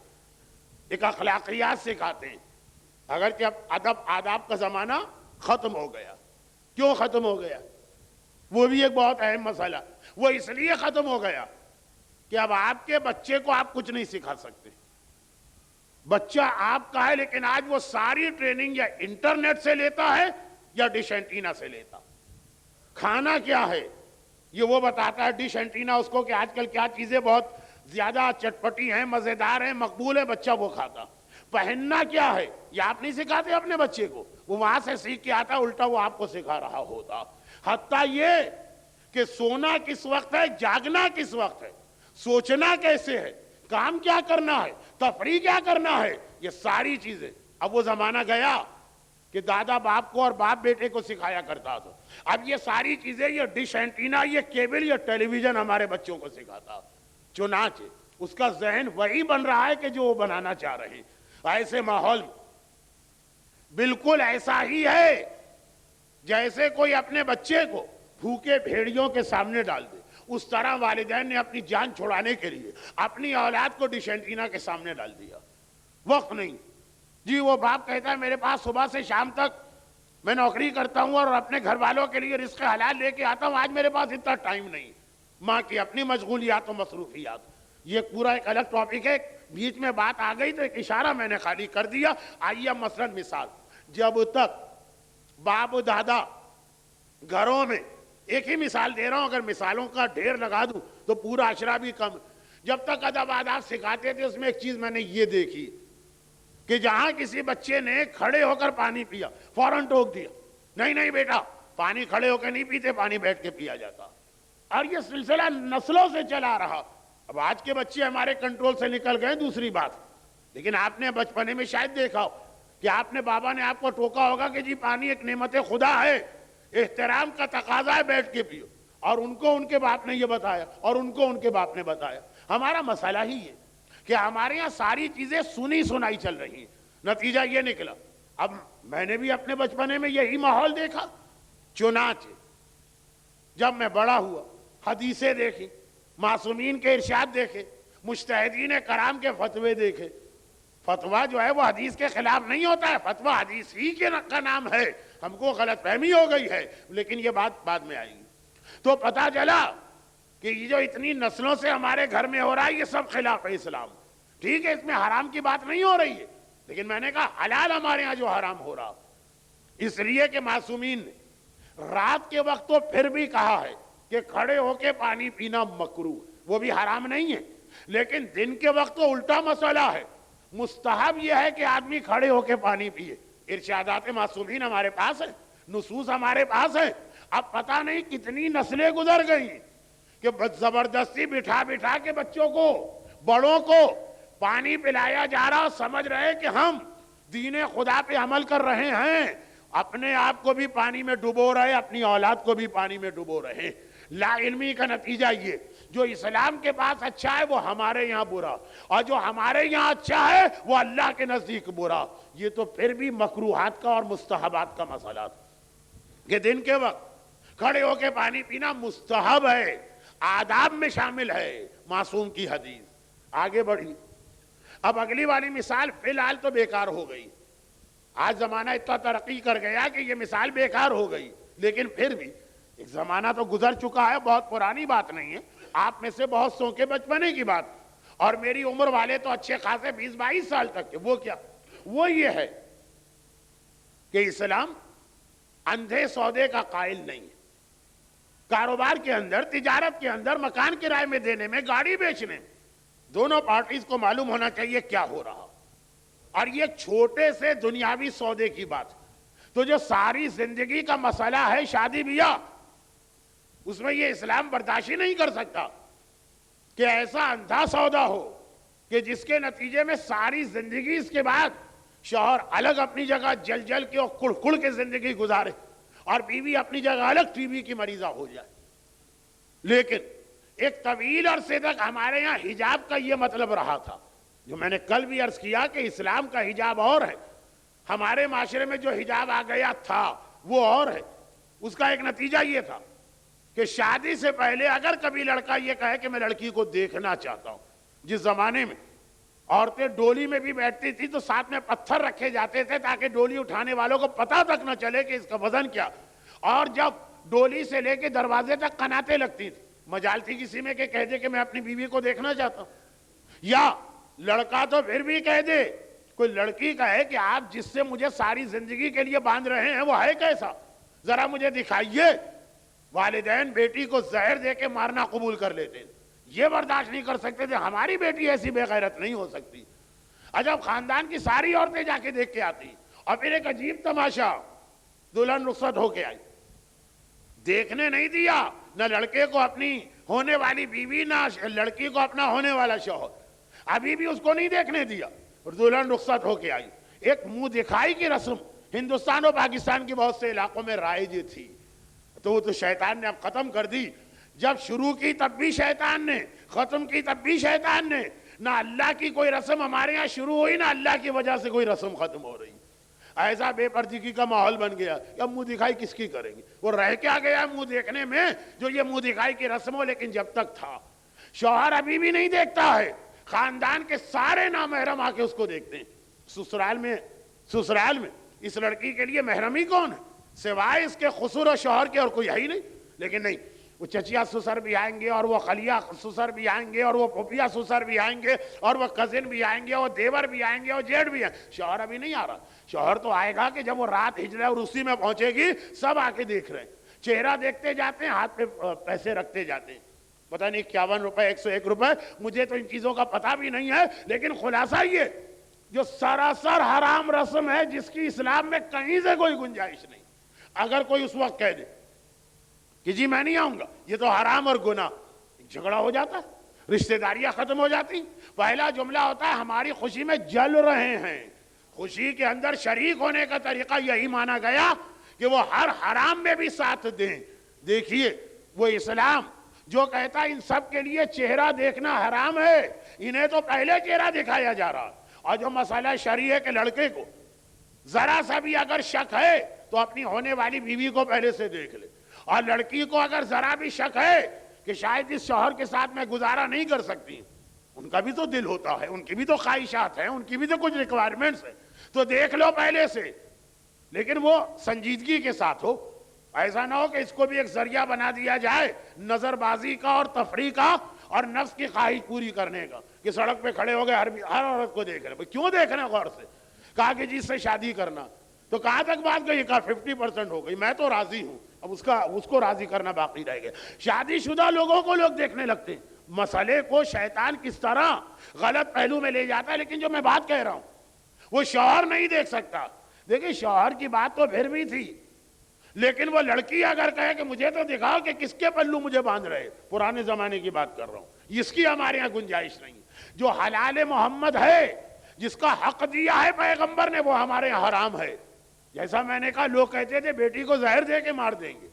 ایک اخلاقیات سکھاتے ہیں، اگرچہ اب آداب کا زمانہ ختم ہو گیا. کیوں ختم ہو گیا؟ وہ بھی ایک بہت اہم مسئلہ. وہ اس لیے ختم ہو گیا کہ اب آپ کے بچے کو آپ کچھ نہیں سکھا سکتے. بچہ آپ کا ہے لیکن آج وہ ساری ٹریننگ یا انٹرنیٹ سے لیتا ہے یا ڈش اینٹینا سے لیتا. کھانا کیا ہے یہ وہ بتاتا ہے ڈش اینٹینا اس کو کہ آج کل کیا چیزیں بہت زیادہ چٹپٹی ہیں، مزیدار ہیں، مقبول ہے، بچہ وہ کھاتا. پہننا کیا ہے یہ آپ نہیں سکھاتے اپنے بچے کو، وہ وہاں سے سیکھ کے آتا، الٹا وہ آپ کو سکھا رہا ہوتا. حتیٰ یہ کہ سونا کس وقت ہے، جاگنا کس وقت ہے، سوچنا کیسے ہے، کام کیا کرنا ہے، تفریح کیا کرنا ہے، یہ ساری چیزیں. اب وہ زمانہ گیا کہ دادا باپ کو اور باپ بیٹے کو سکھایا کرتا تھا. اب یہ ساری چیزیں، یہ ڈش اینٹینا، یہ کیبل، یہ ٹیلی ویژن ہمارے بچوں کو سکھاتا. چنانچہ اس کا ذہن وہی بن رہا ہے کہ جو وہ بنانا چاہ رہے ہیں. ایسے ماحول بالکل ایسا ہی ہے جیسے کوئی اپنے بچے کو بھوکے بھیڑیوں کے سامنے ڈال دے، اس طرح والدین نے اپنی جان چھڑانے کے لیے اپنی اولاد کو ڈش اینٹینا کے سامنے ڈال دیا. وقت نہیں. جی وہ باپ کہتا ہے میرے پاس صبح سے شام تک میں نوکری کرتا ہوں اور اپنے گھر والوں کے لیے رزق حلال لے کے آتا ہوں، آج میرے پاس اتنا ٹائم نہیں. ماں کی اپنی مشغولیات و مصروفیات. یہ پورا ایک الگ ٹاپک ہے، بیچ میں بات آ گئی تو ایک اشارہ میں نے خالی کر دیا. آئیے اب مثلا مثال، جب تک باپ دادا گھروں میں، ایک ہی مثال دے رہا ہوں، اگر مثالوں کا ڈھیر لگا دوں تو پورا عشرہ بھی کم. جب تک ادب آداب سکھاتے تھے اس میں ایک چیز میں نے یہ دیکھی کہ جہاں کسی بچے نے کھڑے ہو کر پانی پیا فوراً ٹوک دیا، نہیں نہیں بیٹا پانی کھڑے ہو کے نہیں پیتے، پانی بیٹھ کے پیا جاتا، اور یہ سلسلہ نسلوں سے چلا رہا۔ اب آج کے بچے ہمارے کنٹرول سے نکل گئے دوسری بات، لیکن آپ نے بچپنے میں شاید دیکھا ہو کہ آپ نے بابا نے آپ کو ٹوکا ہوگا کہ جی پانی ایک نعمت خدا ہے، احترام کا تقاضا ہے، بیٹھ کے پیو، اور ان کو ان کے باپ نے یہ بتایا اور ان کو ان کے باپ نے بتایا۔ ہمارا مسئلہ ہی ہے کہ ہمارے یہاں ساری چیزیں سنی سنائی چل رہی ہیں، نتیجہ یہ نکلا۔ اب میں نے بھی اپنے بچپنے میں یہی ماحول دیکھا، چنانچہ جب میں بڑا ہوا حدیثیں دیکھی، معصومین کے ارشاد دیکھے، مجتہدین کرام کے فتوے دیکھے۔ فتویٰ جو ہے وہ حدیث کے خلاف نہیں ہوتا ہے، فتویٰ حدیث ہی کا نام ہے، ہم کو غلط فہمی ہو گئی ہے، لیکن یہ بات بعد میں آئے گی۔ تو پتہ چلا کہ یہ جو اتنی نسلوں سے ہمارے گھر میں ہو رہا ہے یہ سب خلاف اسلام۔ ٹھیک ہے اس میں حرام کی بات نہیں ہو رہی ہے، لیکن میں نے کہا حلال ہمارے ہاں جو حرام ہو رہا، اس لیے کہ معصومین نے رات کے وقت تو پھر بھی کہا ہے کہ کھڑے ہو کے پانی پینا مکروہ، وہ بھی حرام نہیں ہے، لیکن دن کے وقت تو الٹا مسئلہ ہے، مستحب یہ ہے کہ آدمی کھڑے ہو کے پانی پیے۔ ارشادات معصومین ہمارے پاس ہیں، نصوص ہمارے پاس ہیں۔ اب پتہ نہیں کتنی نسلیں گزر گئی کہ زبردستی بٹھا بٹھا کے بچوں کو، بڑوں کو پانی پلایا جا رہا، سمجھ رہے کہ ہم دین خدا پہ عمل کر رہے ہیں، اپنے آپ کو بھی پانی میں ڈبو رہے، اپنی اولاد کو بھی پانی میں ڈبو رہے۔ لا علمی کا نتیجہ یہ، جو اسلام کے پاس اچھا ہے وہ ہمارے یہاں برا، اور جو ہمارے یہاں اچھا ہے وہ اللہ کے نزدیک برا۔ یہ تو پھر بھی مکروہات کا اور مستحبات کا مسئلہ تھا کہ دن کے وقت کھڑے ہو کے پانی پینا مستحب ہے، آداب میں شامل ہے، معصوم کی حدیث۔ آگے بڑھی، اب اگلی والی مثال فی الحال تو بیکار ہو گئی، آج زمانہ اتنا ترقی کر گیا کہ یہ مثال بیکار ہو گئی، لیکن پھر بھی ایک زمانہ تو گزر چکا ہے، بہت پرانی بات نہیں ہے، آپ میں سے بہت سو کے بچپنے کی بات، اور میری عمر والے تو اچھے خاصے 20-22 سال تک کے۔ وہ کیا؟ وہ یہ ہے کہ اسلام اندھے سودے کا قائل نہیں ہے، کاروبار کے اندر، تجارت کے اندر، مکان کرائے میں دینے میں، گاڑی بیچنے میں، دونوں پارٹیز کو معلوم ہونا چاہیے کیا ہو رہا، اور یہ چھوٹے سے دنیاوی سودے کی بات۔ تو جو ساری زندگی کا مسئلہ ہے شادی بیاہ، اس میں یہ اسلام برداشت نہیں کر سکتا کہ ایسا اندھا سودا ہو کہ جس کے نتیجے میں ساری زندگی اس کے بعد شوہر الگ اپنی جگہ جل جل کے اور کڑ کڑ کے زندگی گزارے، اور بیوی اپنی جگہ الگ ٹی وی کی مریضہ ہو جائے۔ لیکن ایک طویل عرصے تک ہمارے یہاں حجاب کا یہ مطلب رہا تھا، جو میں نے کل بھی عرض کیا کہ اسلام کا حجاب اور ہے، ہمارے معاشرے میں جو حجاب آ گیا تھا وہ اور ہے۔ اس کا ایک نتیجہ یہ تھا کہ شادی سے پہلے اگر کبھی لڑکا یہ کہے کہ میں لڑکی کو دیکھنا چاہتا ہوں، جس زمانے میں عورتیں ڈولی میں بھی بیٹھتی تھی تو ساتھ میں پتھر رکھے جاتے تھے تاکہ ڈولی اٹھانے والوں کو پتہ تک نہ چلے کہ اس کا وزن کیا، اور جب ڈولی سے لے کے دروازے تک قناتیں لگتی تھی، مجال تھی کسی میں کہ کہہ دے کہ میں اپنی بیوی کو دیکھنا چاہتا ہوں، یا لڑکا تو پھر بھی کہہ دے، کوئی لڑکی کہے کہ آپ جس سے مجھے ساری زندگی کے لیے باندھ رہے ہیں وہ ہے کیسا، ذرا مجھے دکھائیے۔ والدین بیٹی کو زہر دے کے مارنا قبول کر لیتے تھے، یہ برداشت نہیں کر سکتے تھے ہماری بیٹی ایسی بے غیرت نہیں ہو سکتی۔ عجب خاندان کی ساری عورتیں جا کے دیکھ کے آتی، اور پھر ایک عجیب تماشا، دلہن رخصت ہو کے آئی، دیکھنے نہیں دیا نہ لڑکے کو اپنی ہونے والی بیوی، نہ لڑکی کو اپنا ہونے والا شوہر، ابھی بھی اس کو نہیں دیکھنے دیا، اور دلہن رخصت ہو کے آئی۔ ایک منہ دکھائی کی رسم ہندوستان اور پاکستان کے بہت سے علاقوں میں رائج تھی، تو وہ تو شیطان نے اب ختم کر دی۔ جب شروع کی تب بھی شیطان نے، ختم کی تب بھی شیطان نے، نہ اللہ کی کوئی رسم ہمارے ہاں شروع ہوئی نہ اللہ کی وجہ سے کوئی رسم ختم ہو رہی۔ ایسا بے پردگی کا ماحول بن گیا کہ اب منہ دکھائی کس کی کریں گے، وہ رہ کیا گیا منہ دیکھنے میں جو یہ منہ دکھائی کی رسم ہو۔ لیکن جب تک تھا، شوہر ابھی بھی نہیں دیکھتا ہے، خاندان کے سارے نامحرم آ کے اس کو دیکھتے ہیں۔ سسرال میں اس لڑکی کے لیے محرمی کون ہے سوائے اس کے خسر و شوہر کے، اور کوئی ہے ہی نہیں۔ لیکن نہیں، وہ چچیا سسر بھی آئیں گے، اور وہ خلیہ سسر بھی آئیں گے، اور وہ پھوپھیا سسر بھی آئیں گے، اور وہ کزن بھی آئیں گے، اور دیور بھی آئیں گے، اور جیٹھ بھی آئیں گے۔ شوہر ابھی نہیں آ رہا، شوہر تو آئے گا کہ جب وہ رات ہجرہ اور اسی میں پہنچے گی، سب آ کے دیکھ رہے ہیں، چہرہ دیکھتے جاتے ہیں، ہاتھ پہ پیسے رکھتے جاتے ہیں۔ پتہ نہیں 51 روپے 101 روپے، مجھے تو ان چیزوں کا پتہ بھی نہیں ہے، لیکن خلاصہ یہ جو سراسر حرام رسم ہے جس کی اسلام میں کہیں سے کوئی گنجائش نہیں. اگر کوئی اس وقت کہہ دے کہ جی میں نہیں آؤں گا، یہ تو حرام اور گناہ، جھگڑا ہو جاتا ہے، رشتہ داریاں ختم ہو جاتی. پہلا جملہ ہوتا ہے ہماری خوشی میں جل رہے ہیں. خوشی کے اندر شریک ہونے کا طریقہ یہی مانا گیا کہ وہ ہر حرام میں بھی ساتھ دیں. دیکھیے وہ اسلام جو کہتا ہے ان سب کے لیے چہرہ دیکھنا حرام ہے، انہیں تو پہلے چہرہ دکھایا جا رہا. اور جو مسئلہ شرعی ہے کہ لڑکے کو ذرا سا بھی اگر شک ہے تو اپنی ہونے والی بیوی کو پہلے سے دیکھ لے، اور لڑکی کو اگر ذرا بھی شک ہے کہ شاید اس شوہر کے ساتھ میں گزارا نہیں کر سکتی، ان کا بھی تو دل ہوتا ہے، ان کی بھی تو خواہشات ہیں، ان کی بھی تو کچھ ریکوائرمنٹس ہیں، تو دیکھ لو پہلے سے، لیکن وہ سنجیدگی کے ساتھ ہو. ایسا نہ ہو کہ اس کو بھی ایک ذریعہ بنا دیا جائے نظر بازی کا اور تفریح کا اور نفس کی خواہش پوری کرنے کا، کہ سڑک پہ کھڑے ہو گئے ہر عورت کو دیکھ رہے. کیوں دیکھنا غور سے؟ کہا کہ جس سے شادی کرنا، تو کہاں تک بات گئی؟ کہا 50% ہو گئی، میں تو راضی ہوں. اب اس کو راضی کرنا باقی رہ گیا. شادی شدہ لوگوں کو لوگ دیکھنے لگتے ہیں. مسئلے کو شیطان کس طرح غلط پہلو میں لے جاتا ہے. لیکن جو میں بات کہہ رہا ہوں وہ شوہر نہیں دیکھ سکتا. دیکھیں شوہر کی بات تو پھر بھی تھی، لیکن وہ لڑکی اگر کہے کہ مجھے تو دکھاؤ کہ کس کے پلو مجھے باندھ رہے، پرانے زمانے کی بات کر رہا ہوں، اس کی ہمارے یہاں گنجائش نہیں. جو حلال محمد ہے، جس کا حق دیا ہے پیغمبر نے، وہ ہمارے یہاں حرام ہے. جیسا میں نے کہا لوگ کہتے تھے بیٹی کو زہر دے کے مار دیں گے.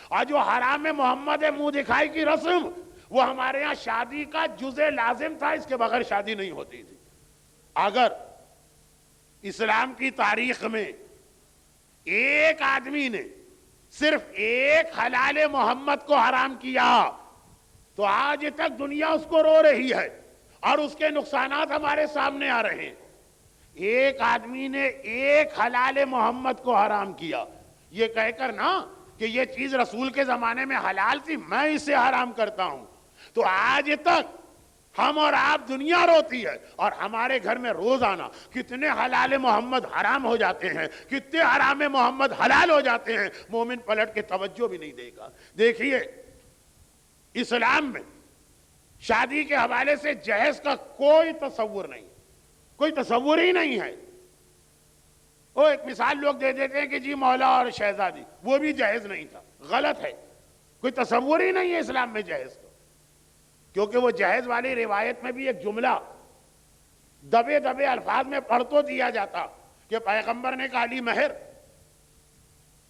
اور جو حرام محمد ہے، منہ دکھائی کی رسم، وہ ہمارے ہاں شادی کا جزء لازم تھا، اس کے بغیر شادی نہیں ہوتی تھی. اگر اسلام کی تاریخ میں ایک آدمی نے صرف ایک حلال محمد کو حرام کیا تو آج تک دنیا اس کو رو رہی ہے اور اس کے نقصانات ہمارے سامنے آ رہے ہیں. ایک آدمی نے ایک حلال محمد کو حرام کیا، یہ کہہ کر نا کہ یہ چیز رسول کے زمانے میں حلال تھی، میں اسے حرام کرتا ہوں، تو آج تک ہم اور آپ دنیا روتی ہے. اور ہمارے گھر میں روزانہ کتنے حلال محمد حرام ہو جاتے ہیں، کتنے حرام محمد حلال ہو جاتے ہیں، مومن پلٹ کے توجہ بھی نہیں دے گا. دیکھیے اسلام میں شادی کے حوالے سے جہیز کا کوئی تصور نہیں، کوئی تصور ہی نہیں ہے. وہ ایک مثال لوگ دے دیتے ہیں کہ جی مولا اور شہزادی، وہ بھی جہیز نہیں تھا. غلط ہے، کوئی تصور ہی نہیں ہے اسلام میں جہیز کا. کیونکہ وہ جہیز والی روایت میں بھی ایک جملہ دبے دبے الفاظ میں پڑھ تو دیا جاتا کہ پیغمبر نے کہا علی مہر،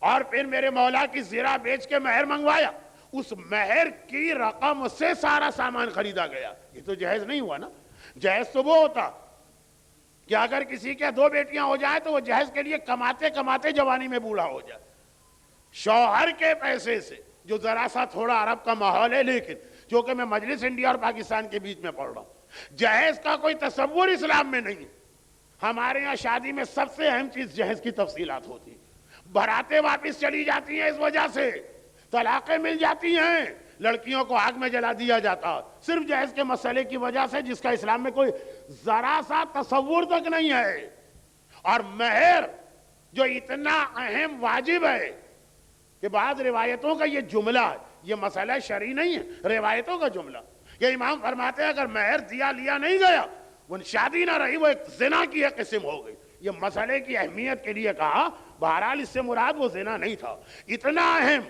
اور پھر میرے مولا کی زرہ بیچ کے مہر منگوایا، اس مہر کی رقم سے سارا سامان خریدا گیا. یہ تو جہیز نہیں ہوا نا. جہیز تو وہ ہوتا کہ اگر کسی کے 2 بیٹیاں ہو جائیں تو وہ جہیز کے لیے کماتے کماتے جوانی میں بوڑھا ہو جائے. شوہر کے پیسے سے، جو ذرا سا تھوڑا عرب کا ماحول ہے، لیکن چونکہ میں مجلس انڈیا اور پاکستان کے بیچ میں پڑھ رہا ہوں، جہیز کا کوئی تصور اسلام میں نہیں. ہمارے ہاں شادی میں سب سے اہم چیز جہیز کی تفصیلات ہوتی. براتیں واپس چلی جاتی ہیں اس وجہ سے، طلاقیں مل جاتی ہیں، لڑکیوں کو آگ میں جلا دیا جاتا صرف جہیز کے مسئلے کی وجہ سے، جس کا اسلام میں کوئی ذرا سا تصور تک نہیں ہے. اور مہر جو اتنا اہم واجب ہے کہ بعض روایتوں کا یہ جملہ ہے، یہ مسئلہ شرعی نہیں ہے، روایتوں کا جملہ، کہ امام فرماتے ہیں اگر مہر دیا لیا نہیں گیا، وہ شادی نہ رہی، وہ ایک زنا کی ایک قسم ہو گئی. یہ مسئلے کی اہمیت کے لیے کہا. بہرحال اس سے مراد وہ زنا نہیں تھا، اتنا اہم،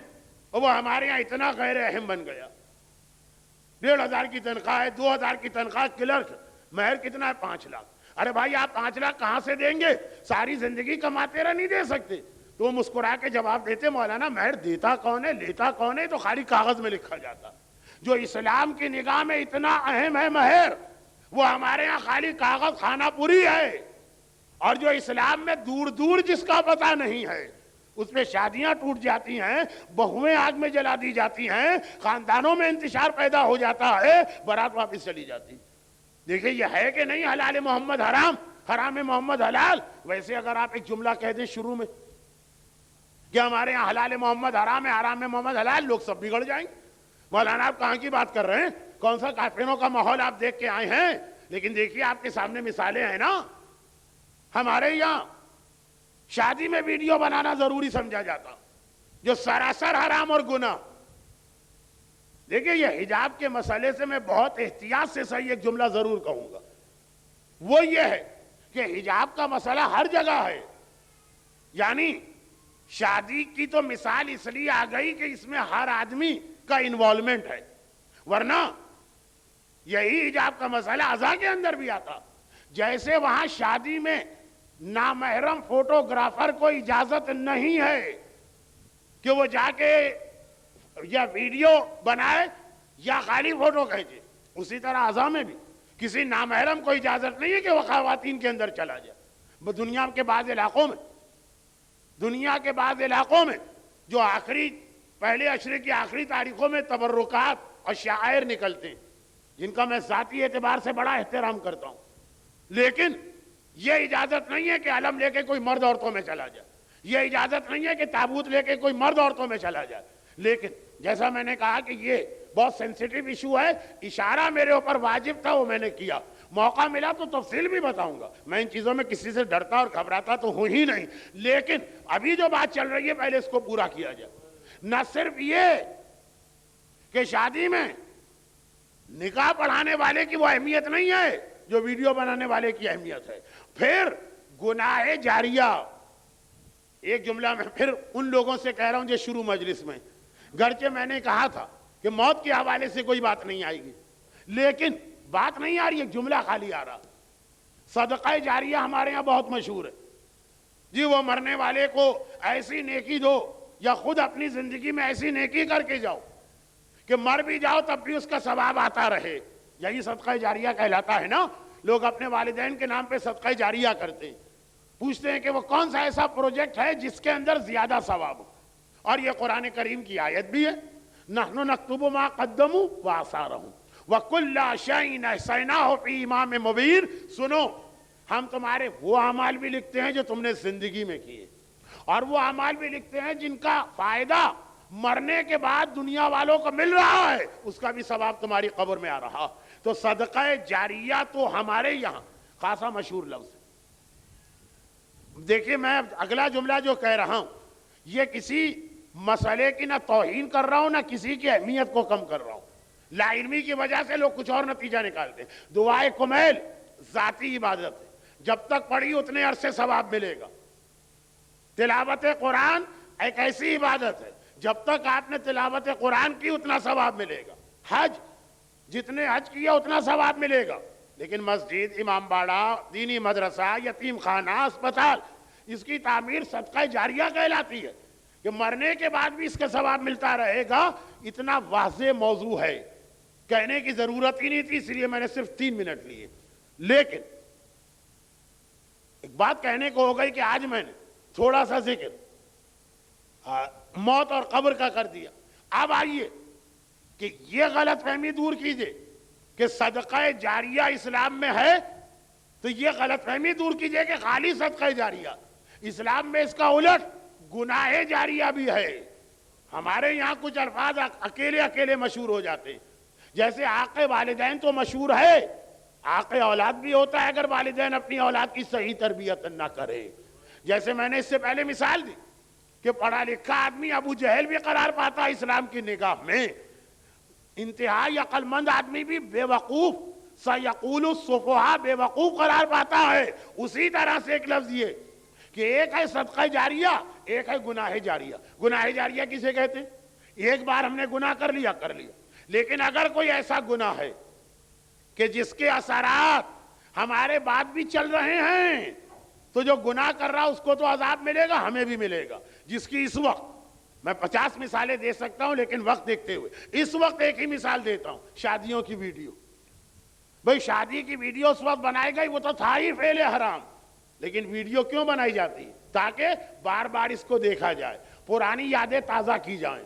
وہ ہمارے یہاں اتنا غیر اہم بن گیا. 1,500 کی تنخواہ ہے، 2,000 کی تنخواہ کلرک، مہر کتنا ہے؟ 5 لاکھ. ارے بھائی آپ 5 لاکھ کہاں سے دیں گے؟ ساری زندگی کماتے رہ نہیں دے سکتے. تو وہ مسکرا کے جواب دیتے مولانا مہر دیتا کون ہے، لیتا کون ہے؟ تو خالی کاغذ میں لکھا جاتا. جو اسلام کی نگاہ میں اتنا اہم ہے مہر، وہ ہمارے ہاں خالی کاغذ خانہ پوری ہے. اور جو اسلام میں دور دور جس کا پتہ نہیں ہے، اس میں شادیاں ٹوٹ جاتی ہیں، بہویں آگ میں جلا دی جاتی ہیں، خاندانوں میں انتشار پیدا ہو جاتا ہے، بارات واپس چلی جاتی. دیکھیں یہ ہے کہ نہیں حلال محمد حرام، حرام محمد حلال. ویسے اگر آپ ایک جملہ کہہ دیں شروع میں کہ ہمارے یہاں حلال محمد حرام ہے، حرام محمد حلال، لوگ سب بگڑ جائیں گے. مولانا آپ کہاں کی بات کر رہے ہیں؟ کون سا کافروں کا ماحول آپ دیکھ کے آئے ہیں؟ لیکن دیکھیے آپ کے سامنے مثالیں ہیں نا. ہمارے یہاں شادی میں ویڈیو بنانا ضروری سمجھا جاتا، جو سراسر حرام اور گناہ. دیکھیں یہ حجاب کے مسئلے سے میں بہت احتیاط سے صحیح ایک جملہ ضرور کہوں گا، وہ یہ ہے کہ حجاب کا مسئلہ ہر جگہ ہے. یعنی شادی کی تو مثال اس لیے آ گئی کہ اس میں ہر آدمی کا انوالومنٹ ہے، ورنہ یہی حجاب کا مسئلہ ازاں کے اندر بھی آتا. جیسے وہاں شادی میں نامحرم فوٹوگرافر کو اجازت نہیں ہے کہ وہ جا کے یا ویڈیو بنائے یا خالی فوٹو کھینچے، اسی طرح ازاں میں بھی کسی نامحرم کو اجازت نہیں ہے کہ وہ خواتین کے اندر چلا جائے. دنیا کے بعض علاقوں میں جو پہلے عشرے کی آخری تاریخوں میں تبرکات اور شعائر نکلتے ہیں جن کا میں ذاتی اعتبار سے بڑا احترام کرتا ہوں، لیکن یہ اجازت نہیں ہے کہ علم لے کے کوئی مرد عورتوں میں چلا جائے، یہ اجازت نہیں ہے کہ تابوت لے کے کوئی مرد عورتوں میں چلا جائے. لیکن جیسا میں نے کہا کہ یہ بہت سینسیٹیو ایشو ہے، اشارہ میرے اوپر واجب تھا، وہ میں نے کیا. موقع ملا تو تفصیل بھی بتاؤں گا. میں ان چیزوں میں کسی سے ڈرتا اور گھبراتا تو ہوں ہی نہیں، لیکن ابھی جو بات چل رہی ہے پہلے اس کو پورا کیا جائے. نہ صرف یہ کہ شادی میں نکاح پڑھانے والے کی وہ اہمیت نہیں ہے جو ویڈیو بنانے والے کی اہمیت ہے. پھر گناہ جاریہ، ایک جملہ میں پھر ان لوگوں سے کہہ رہا ہوں جو شروع مجلس میں، گرچہ میں نے کہا تھا کہ موت کے حوالے سے کوئی بات نہیں آئے گی، لیکن بات نہیں آ رہی، ایک جملہ خالی آ رہا. صدقہ جاریہ ہمارے ہاں بہت مشہور ہے جی. وہ مرنے والے کو ایسی نیکی دو یا خود اپنی زندگی میں ایسی نیکی کر کے جاؤ کہ مر بھی جاؤ تب بھی اس کا ثواب آتا رہے. یہی صدقہ جاریہ کہلاتا ہے نا. لوگ اپنے والدین کے نام پہ صدقہ جاریہ کرتے ہیں، پوچھتے ہیں کہ وہ کون سا ایسا پروجیکٹ ہے جس کے اندر زیادہ ثواب ہو. اور یہ قرآن کریم کی آیت بھی ہے، نحن نکتب ما قدموا وآثارهم وکل شیء احصیناہ فی امام مبین. سنو، ہم تمہارے وہ اعمال بھی لکھتے ہیں جو تم نے زندگی میں کیے، اور وہ اعمال بھی لکھتے ہیں جن کا فائدہ مرنے کے بعد دنیا والوں کو مل رہا ہے، اس کا بھی ثواب تمہاری قبر میں آ رہا. تو صدقہ جاریہ تو ہمارے یہاں خاصا مشہور لفظ ہے. دیکھیے میں اگلا جملہ جو کہہ رہا ہوں یہ کسی مسئلے کی نہ توہین کر رہا ہوں نہ کسی کی اہمیت کو کم کر رہا ہوں. لا علمی کی وجہ سے لوگ کچھ اور نتیجہ نکالتے ہیں. دعائے کمیل ذاتی عبادت ہے، جب تک پڑھی اتنے عرصے ثواب ملے گا. تلاوت قرآن ایک ایسی عبادت ہے جب تک آپ نے تلاوت قرآن کی اتنا ثواب ملے گا. حج جتنے حج کیا اتنا ثواب ملے گا. لیکن مسجد، امام باڑہ، دینی مدرسہ، یتیم خانہ، اسپتال، اس کی تعمیر صدقہ جاریہ کہلاتی ہے کہ مرنے کے بعد بھی اس کا ثواب ملتا رہے گا. اتنا واضح موضوع ہے، کہنے کی ضرورت ہی نہیں تھی، اس لیے میں نے صرف 3 منٹ لیے. لیکن ایک بات کہنے کو ہو گئی کہ آج میں نے تھوڑا سا ذکر موت اور قبر کا کر دیا. اب آئیے کہ یہ غلط فہمی دور کیجئے کہ صدقہ جاریہ اسلام میں ہے، تو یہ غلط فہمی دور کیجئے کہ خالی صدقہ جاریہ. اسلام میں اس کا الٹ گناہ جاریہ بھی ہے. ہمارے یہاں کچھ الفاظ اکیلے مشہور ہو جاتے ہیں، جیسے حق والدین تو مشہور ہے، حق اولاد بھی ہوتا ہے اگر والدین اپنی اولاد کی صحیح تربیت نہ کرے. جیسے میں نے اس سے پہلے مثال دی کہ پڑھا لکھا آدمی ابو جہل بھی قرار پاتا ہے اسلام کی نگاہ میں، انتہائی عقل مند آدمی بھی بے وقوف، سیقول السفہاء، بے وقوف قرار پاتا ہے. اسی طرح سے ایک لفظ یہ کہ ایک ہے صدقہ جاریہ، ایک ہے گناہ جاریہ. گناہ جاریہ کسے کہتے ہیں؟ ایک بار ہم نے گناہ کر لیا. لیکن اگر کوئی ایسا گناہ ہے کہ جس کے اثرات ہمارے بعد بھی چل رہے ہیں، تو جو گناہ کر رہا اس کو تو عذاب ملے گا، ہمیں بھی ملے گا. جس کی اس وقت میں 50 مثالیں دے سکتا ہوں، لیکن وقت دیکھتے ہوئے اس وقت ایک ہی مثال دیتا ہوں، شادیوں کی ویڈیو. بھئی شادی کی ویڈیو اس وقت بنائی گئی، وہ تو تھا ہی فعل حرام، لیکن ویڈیو کیوں بنائی جاتی ہے؟ تاکہ بار بار اس کو دیکھا جائے، پرانی یادیں تازہ کی جائیں.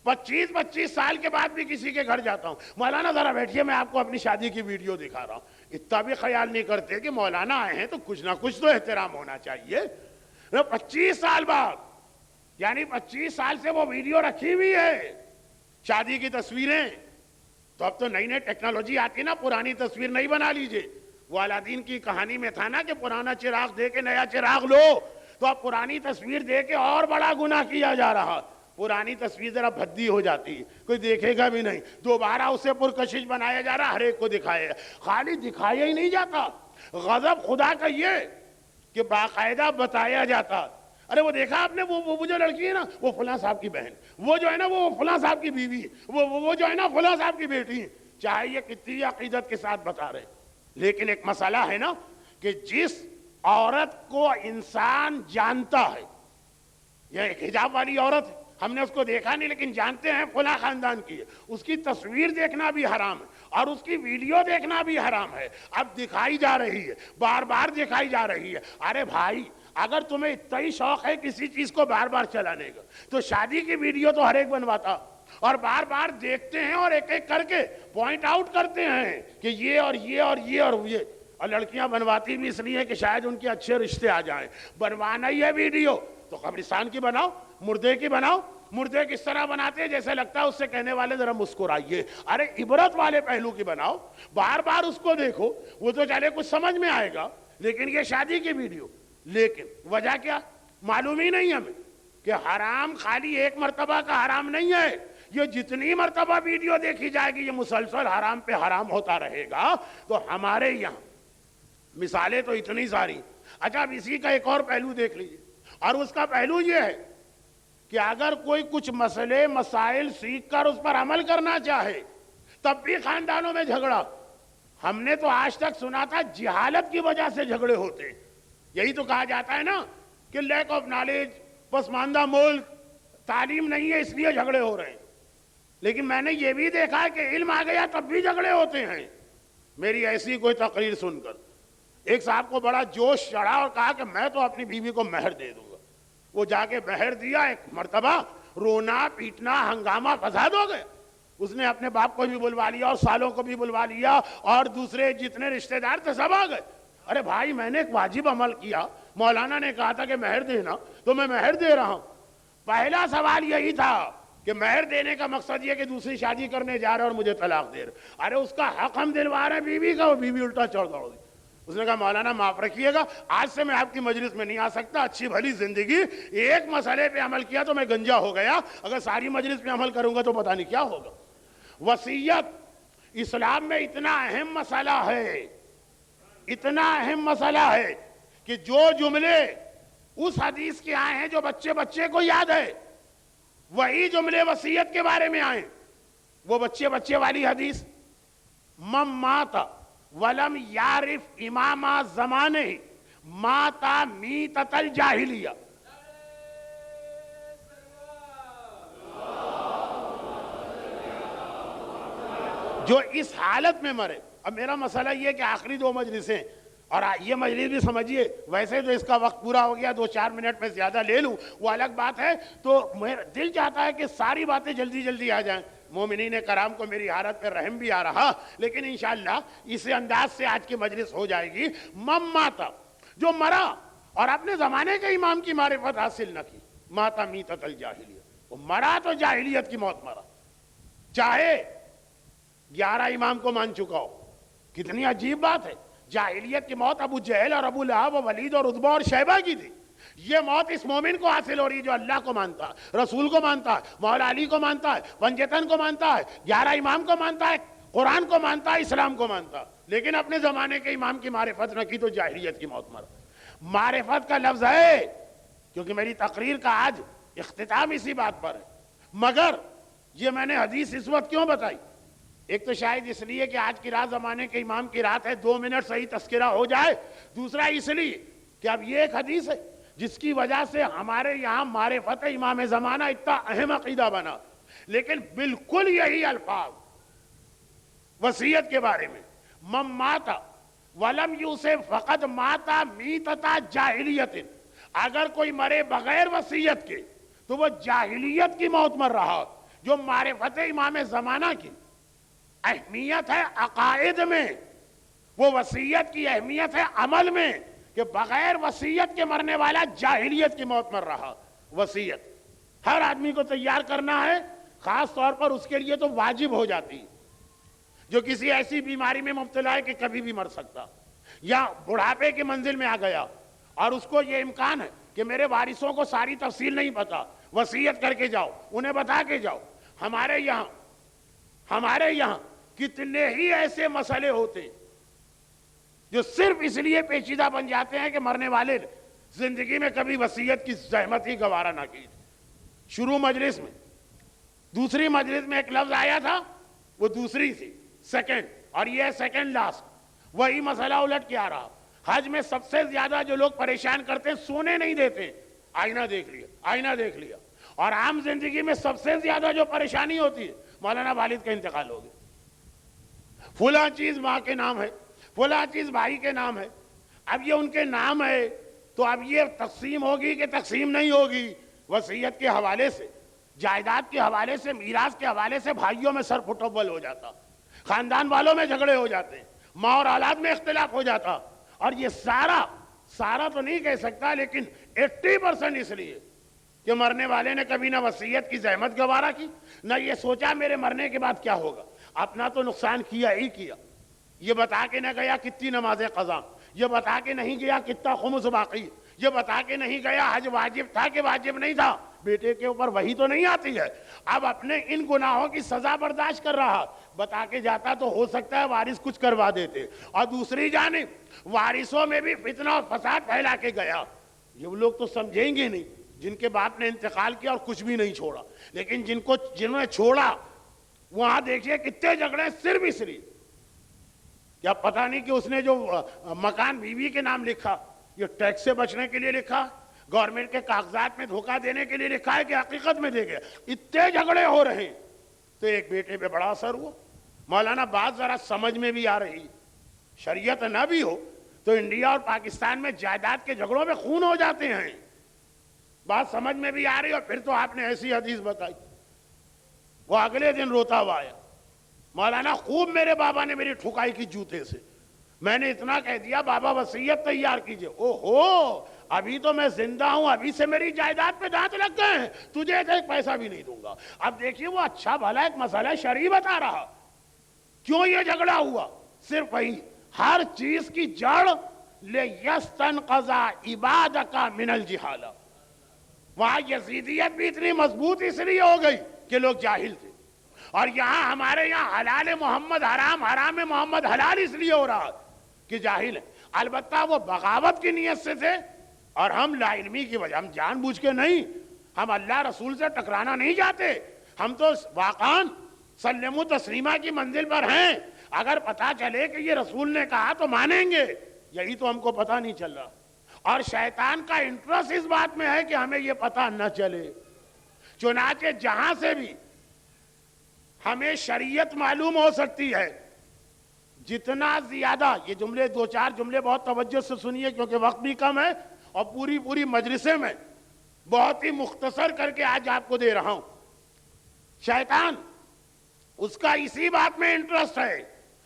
25 سال کے بعد بھی کسی کے گھر جاتا ہوں، مولانا ذرا بیٹھیے میں آپ کو اپنی شادی کی ویڈیو دکھا رہا ہوں. اتنا بھی خیال نہیں کرتے کہ مولانا آئے ہیں تو کچھ نہ کچھ تو احترام ہونا چاہیے. 25 سال بعد، یعنی 25 سال سے وہ ویڈیو رکھی ہوئی ہے، شادی کی تصویریں. تو اب تو نئی نئی ٹیکنالوجی آتی نا، پرانی تصویر نہیں بنا لیجئے. وہ الادین کی کہانی میں تھا نا کہ پرانا چراغ دے کے نیا چراغ لو، تو اب پرانی تصویر دے کے اور بڑا گناہ کیا جا رہا. پرانی تصویر ذرا بھدی ہو جاتی ہے، کوئی دیکھے گا بھی نہیں، دوبارہ اسے پرکشش بنایا جا رہا، ہر ایک کو دکھایا، خالی دکھایا ہی نہیں جاتا، غضب خدا کا یہ کہ باقاعدہ بتایا جاتا. ارے وہ دیکھا آپ نے وہ جو لڑکی ہے نا، وہ فلاں صاحب کی بہن، وہ جو ہے نا وہ فلاں صاحب کی بیوی، وہ جو ہے نا فلاں صاحب کی بیٹی، چاہے یہ کتنی عقیدت کے ساتھ بتا رہے. لیکن ایک مسئلہ ہے نا کہ جس عورت کو انسان جانتا ہے، یہ ایک حجاب والی عورت ہے، ہم نے اس کو دیکھا نہیں لیکن جانتے ہیں فلاں خاندان کی ہے، اس کی تصویر دیکھنا بھی حرام ہے اور اس کی ویڈیو دیکھنا بھی حرام ہے. اب دکھائی جا رہی ہے، بار بار دکھائی جا رہی ہے. ارے بھائی اگر تمہیں اتنا ہی شوق ہے کسی چیز کو بار بار چلانے کا تو شادی کی ویڈیو تو ہر ایک بنواتا، اور بار بار دیکھتے ہیں اور ایک ایک کر کے پوائنٹ آؤٹ کرتے ہیں کہ یہ اور یہ اور یہ اور یہ. اور لڑکیاں بنواتی بھی اس لیے کہ شاید ان کے اچھے رشتے آ جائیں. بنوانا ہی ہے ویڈیو تو قبرستان کی بناؤ، مردے کی بناؤ. مردے کس طرح بناتے ہیں جیسے لگتا ہے اس سے کہنے والے ذرا مسکرائیے. ارے عبرت والے پہلو کی بناؤ، بار بار اس کو دیکھو، وہ تو چلے کچھ سمجھ میں آئے گا. لیکن یہ شادی کی ویڈیو، لیکن وجہ کیا معلوم ہی نہیں ہمیں کہ حرام خالی ایک مرتبہ کا حرام نہیں ہے، یہ جتنی مرتبہ ویڈیو دیکھی جائے گی یہ مسلسل حرام پہ حرام ہوتا رہے گا. تو ہمارے یہاں مثالیں تو اتنی ساری. اچھا اب اسی کا ایک اور پہلو دیکھ لیجیے، اور اس کا پہلو یہ ہے کہ اگر کوئی کچھ مسئلے مسائل سیکھ کر اس پر عمل کرنا چاہے تب بھی خاندانوں میں جھگڑا. ہم نے تو آج تک سنا تھا جہالت کی وجہ سے جھگڑے ہوتے. یہی تو کہا جاتا ہے نا کہ لیک آف نالج، پسماندہ ملک، تعلیم نہیں ہے اس لیے جھگڑے ہو رہے ہیں. لیکن میں نے یہ بھی دیکھا ہے کہ علم آ گیا تب بھی جھگڑے ہوتے ہیں. میری ایسی کوئی تقریر سن کر ایک صاحب کو بڑا جوش چڑھا اور کہا کہ میں تو اپنی بیوی کو مہر دے دوں گا. وہ جا کے مہر دیا، ایک مرتبہ رونا پیٹنا ہنگامہ فساد ہو گیا. اس نے اپنے باپ کو بھی بلوا لیا اور سالوں کو بھی بلوا لیا اور دوسرے جتنے رشتہ دار تھے سب آ گئے. ارے بھائی میں نے ایک واجب عمل کیا، مولانا نے کہا تھا کہ مہر دینا تو میں مہر دے رہا ہوں. پہلا سوال یہی تھا کہ مہر دینے کا مقصد یہ کہ دوسری شادی کرنے جا رہے اور مجھے طلاق دے رہے. ارے اس کا حق ہم دلوا رہے ہیں بیوی کا، وہ بیوی الٹا چڑھ دوڑ گئی. اس نے کہا مولانا معاف رکھیے گا، آج سے میں آپ کی مجلس میں نہیں آ سکتا. اچھی بھلی زندگی، ایک مسئلے پہ عمل کیا تو میں گنجا ہو گیا، اگر ساری مجلس پہ عمل کروں گا تو پتہ نہیں کیا ہوگا. وصیت اسلام میں اتنا اہم مسئلہ ہے، اتنا اہم مسئلہ ہے کہ جو جملے اس حدیث کے آئے ہیں جو بچے بچے کو یاد ہے، وہی جملے وصیت کے بارے میں آئے. وہ بچے بچے والی حدیث، من مات ولم یعرف امام زمانے ماتا میتۃ الجاہلیہ. جو اس حالت میں مرے. اب میرا مسئلہ یہ کہ آخری دو مجلسیں، اور یہ مجلس بھی سمجھیے ویسے تو اس کا وقت پورا ہو گیا، 2-4 منٹ میں زیادہ لے لوں وہ الگ بات ہے. تو میرا دل چاہتا ہے کہ ساری باتیں جلدی جلدی آ جائیں. مومنین کرام کو میری حالت پہ رحم بھی آ رہا، لیکن انشاءاللہ اسی انداز سے آج کی مجلس ہو جائے گی. من ماتا، جو مرا اور اپنے زمانے کے امام کی معرفت حاصل نہ کی، ماتا میتۃ الجاہلیہ، وہ مرا تو جاہلیت کی موت مرا، چاہے 11 امام کو مان چکا ہو. کتنی عجیب بات ہے. جاہلیت کی موت ابو جہل اور ابو لہب اور ولید اور عتبہ اور شیبہ کی تھی. یہ موت اس مومن کو حاصل ہو رہی ہے جو اللہ کو مانتا ہے، رسول کو مانتا ہے، مولا علی کو مانتا ہے، پنجتن کو مانتا ہے، 11 امام کو مانتا ہے، قرآن کو مانتا ہے، اسلام کو مانتا ہے. لیکن اپنے زمانے کے امام کی معرفت نہ کی تو جاہلیت کی موت مرا. معرفت کا لفظ ہے کیونکہ میری تقریر کا آج اختتام اسی بات پر ہے. مگر یہ میں نے حدیث اس وقت کیوں بتائی؟ ایک تو شاید اس لیے کہ آج کی رات زمانے کے امام کی رات ہے، 2 منٹ صحیح تذکرہ ہو جائے. دوسرا اس لیے کہ اب یہ ایک حدیث ہے جس کی وجہ سے ہمارے یہاں معرفت امام زمانہ اتنا اہم عقیدہ بنا. لیکن بالکل یہی الفاظ وصیت کے بارے میں، من مات ولم یوسف فقد مات میتۃ جاہلیت. اگر کوئی مرے بغیر وصیت کے تو وہ جاہلیت کی موت مر رہا. جو معرفت امام زمانہ کی اہمیت ہے عقائد میں، وہ وصیت کی اہمیت ہے عمل میں، کہ بغیر وصیت کے مرنے والا جاہلیت کی موت مر رہا. وصیت ہر آدمی کو تیار کرنا ہے، خاص طور پر اس کے لیے تو واجب ہو جاتی ہے جو کسی ایسی بیماری میں مبتلا ہے کہ کبھی بھی مر سکتا، یا بڑھاپے کی منزل میں آ گیا اور اس کو یہ امکان ہے کہ میرے وارثوں کو ساری تفصیل نہیں پتا، وصیت کر کے جاؤ، انہیں بتا کے جاؤ۔ ہمارے یہاں کتنے ہی ایسے مسئلے ہوتے ہیں جو صرف اس لیے پیچیدہ بن جاتے ہیں کہ مرنے والے زندگی میں کبھی وصیت کی زحمت ہی گوارا نہ کی۔ شروع مجلس میں، دوسری مجلس میں ایک لفظ آیا تھا، وہ دوسری تھی، سیکنڈ، اور یہ سیکنڈ لاسٹ، وہی مسئلہ الٹ کے آ رہا۔ حج میں سب سے زیادہ جو لوگ پریشان کرتے ہیں، سونے نہیں دیتے، آئینہ دیکھ لیا۔ اور عام زندگی میں سب سے زیادہ جو پریشانی ہوتی ہے، مولانا والد کا انتقال ہو گیا، فلاں چیز ماں کے نام ہے، فلاں چیز بھائی کے نام ہے۔ اب یہ ان کے نام ہے تو اب یہ تقسیم ہوگی کہ تقسیم نہیں ہوگی؟ وصیت کے حوالے سے، جائیداد کے حوالے سے، میراث کے حوالے سے بھائیوں میں سر پھٹبل ہو جاتا، خاندان والوں میں جھگڑے ہو جاتے ہیں، ماں اور اولاد میں اختلاف ہو جاتا۔ اور یہ سارا تو نہیں کہہ سکتا، لیکن 80% اس لیے کہ مرنے والے نے کبھی نہ وصیت کی زحمت گوارا کی، نہ یہ سوچا میرے مرنے کے بعد کیا ہوگا۔ اپنا تو نقصان کیا ہی کیا، یہ بتا کے نہ گیا کتنی نمازیں قضا، یہ بتا کے نہیں گیا کتنا خمس باقی، یہ بتا کے نہیں گیا حج واجب تھا کہ واجب نہیں تھا۔ بیٹے کے اوپر وہی تو نہیں آتی ہے، اب اپنے ان گناہوں کی سزا برداشت کر رہا، بتا کے جاتا تو ہو سکتا ہے وارث کچھ کروا دیتے، اور دوسری جانب وارثوں میں بھی فتنہ اور فساد پھیلا کے گیا۔ یہ لوگ تو سمجھیں گے نہیں جن کے باپ نے انتقال کیا اور کچھ بھی نہیں چھوڑا، لیکن جنہوں نے چھوڑا وہاں دیکھیے کتنے جھگڑے صرف اس لیے کیا پتہ نہیں کہ اس نے جو مکان بیوی کے نام لکھا، یہ ٹیکس سے بچنے کے لیے لکھا، گورنمنٹ کے کاغذات میں دھوکہ دینے کے لیے لکھا ہے کہ حقیقت میں دے گیا۔ اتنے جھگڑے ہو رہے ہیں تو ایک بیٹے پہ بڑا اثر ہوا۔ مولانا بات ذرا سمجھ میں بھی آ رہی، شریعت نہ بھی ہو تو انڈیا اور پاکستان میں جائیداد کے جھگڑوں میں خون ہو جاتے ہیں، بات سمجھ میں بھی آ رہی۔ اور پھر تو آپ نے ایسی حدیث بتائی، وہ اگلے دن روتا ہوا آیا، مولانا خوب میرے بابا نے میری ٹھکائی کی جوتے سے، میں نے اتنا کہہ دیا بابا وصیت تیار کیجئے۔ او ہو، ابھی تو میں زندہ ہوں، ابھی سے میری جائیداد پہ دانت لگ گئے ہیں، تجھے ایک پیسہ بھی نہیں دوں گا۔ اب دیکھیے وہ اچھا بھلا ایک مسئلہ شرعی بتا رہا، کیوں یہ جھگڑا ہوا؟ صرف وہی، ہر چیز کی جڑ لِيَسْتَنْقَذَ عِبَادَكَ مِنَ الْجِهَالَةِ۔ وہاں یزیدیت بھی اتنی مضبوط اس لیے ہو گئی کہ لوگ جاہل تھے، اور یہاں ہمارے یہاں حلال محمد حرام، حرام محمد حلال اس لیے ہو رہا کہ جاہل ہیں۔ البتہ وہ بغاوت کی نیت سے تھے، اور ہم لا علمی کی وجہ، ہم جان بوجھ کے نہیں، ہم اللہ رسول سے ٹکرانا نہیں چاہتے، ہم تو واقعاً سلم و تسلیمہ کی منزل پر ہیں، اگر پتہ چلے کہ یہ رسول نے کہا تو مانیں گے، یہی تو ہم کو پتہ نہیں چل رہا۔ اور شیطان کا انٹرسٹ اس بات میں ہے کہ ہمیں یہ پتہ نہ چلے، چنانچہ جہاں سے بھی ہمیں شریعت معلوم ہو سکتی ہے، جتنا زیادہ، یہ جملے دو چار جملے بہت توجہ سے سنیے کیونکہ وقت بھی کم ہے، اور پوری مجلسے میں بہت ہی مختصر کر کے آج آپ کو دے رہا ہوں۔ شیطان اس کا اسی بات میں انٹرسٹ ہے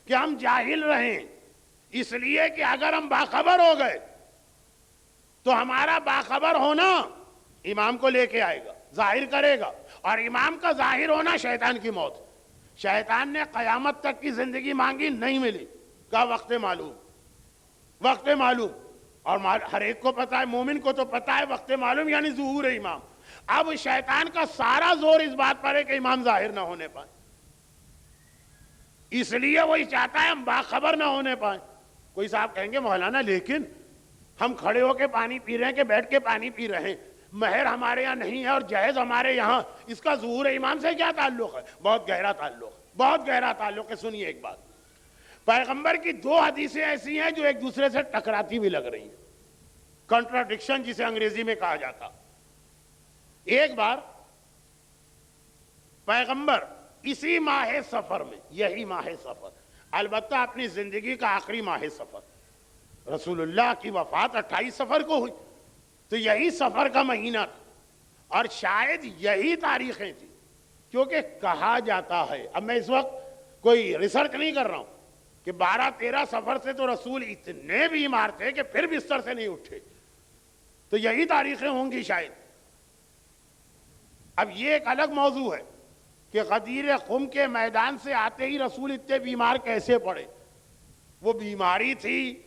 کہ ہم جاہل رہیں، اس لیے کہ اگر ہم باخبر ہو گئے تو ہمارا باخبر ہونا امام کو لے کے آئے گا، ظاہر کرے گا، اور امام کا ظاہر ہونا شیطان کی موت۔ شیطان نے قیامت تک کی زندگی مانگی، نہیں ملی، کہا وقت معلوم، اور ہر ایک کو پتا ہے، مومن کو تو پتا ہے وقت معلوم یعنی ظہور امام۔ اب شیطان کا سارا زور اس بات پر ہے کہ امام ظاہر نہ ہونے پائے، اس لیے وہی چاہتا ہے ہم باخبر نہ ہونے پائیں۔ کوئی صاحب کہیں گے مولانا لیکن ہم کھڑے ہو کے پانی پی رہے ہیں کہ بیٹھ کے پانی پی رہے ہیں، مہر ہمارے یہاں نہیں ہے اور جہیز ہمارے یہاں، اس کا ظہور امام سے کیا تعلق ہے؟ بہت گہرا تعلق ہے۔ سنیے ایک بات، پیغمبر کی دو حدیثیں ایسی ہیں جو ایک دوسرے سے ٹکراتی بھی لگ رہی ہیں، کنٹراڈکشن جسے انگریزی میں کہا جاتا۔ ایک بار پیغمبر اسی ماہ سفر میں، یہی ماہ سفر، البتہ اپنی زندگی کا آخری ماہ سفر، رسول اللہ کی وفات 28 سفر کو ہوئی، تو یہی سفر کا مہینہ تھا، اور شاید یہی تاریخیں تھیں، کیونکہ کہا جاتا ہے، اب میں اس وقت کوئی ریسرچ نہیں کر رہا ہوں، کہ 12-13 سفر سے تو رسول اتنے بیمار تھے کہ پھر بستر سے نہیں اٹھے، تو یہی تاریخیں ہوں گی شاید۔ اب یہ ایک الگ موضوع ہے کہ غدیر خم کے میدان سے آتے ہی رسول اتنے بیمار کیسے پڑے، وہ بیماری تھی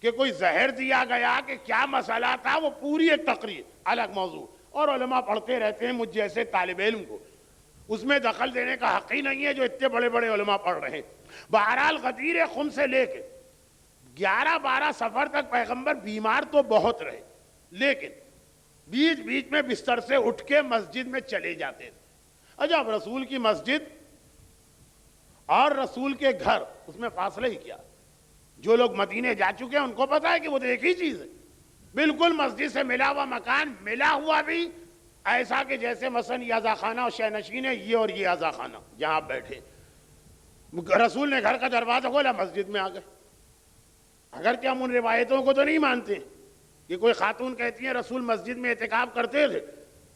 کہ کوئی زہر دیا گیا کہ کیا مسئلہ تھا، وہ پوری ایک تقریر، الگ موضوع، اور علماء پڑھتے رہتے ہیں مجھ جیسے طالب علم کو اس میں دخل دینے کا حق ہی نہیں ہے جو اتنے بڑے بڑے علماء پڑھ رہے ہیں. بہرحال غدیر خم سے لے کے 11-12 سفر تک پیغمبر بیمار تو بہت رہے, لیکن بیچ بیچ میں بستر سے اٹھ کے مسجد میں چلے جاتے تھے. عجب, رسول کی مسجد اور رسول کے گھر اس میں فاصلہ ہی کیا. جو لوگ مدینے جا چکے ہیں ان کو پتا ہے کہ وہ تو ایک ہی چیز ہے, بالکل مسجد سے ملا ہوا مکان, ملا ہوا بھی ایسا کہ جیسے مثلا یہ عزا خانہ اور شہ نشین ہے, یہ اور یہ عزا خانہ جہاں آپ بیٹھے. رسول نے گھر کا دروازہ کھولا, مسجد میں آ گئے. اگرچہ ہم ان روایتوں کو تو نہیں مانتے کہ کوئی خاتون کہتی ہیں رسول مسجد میں اعتکاف کرتے تھے,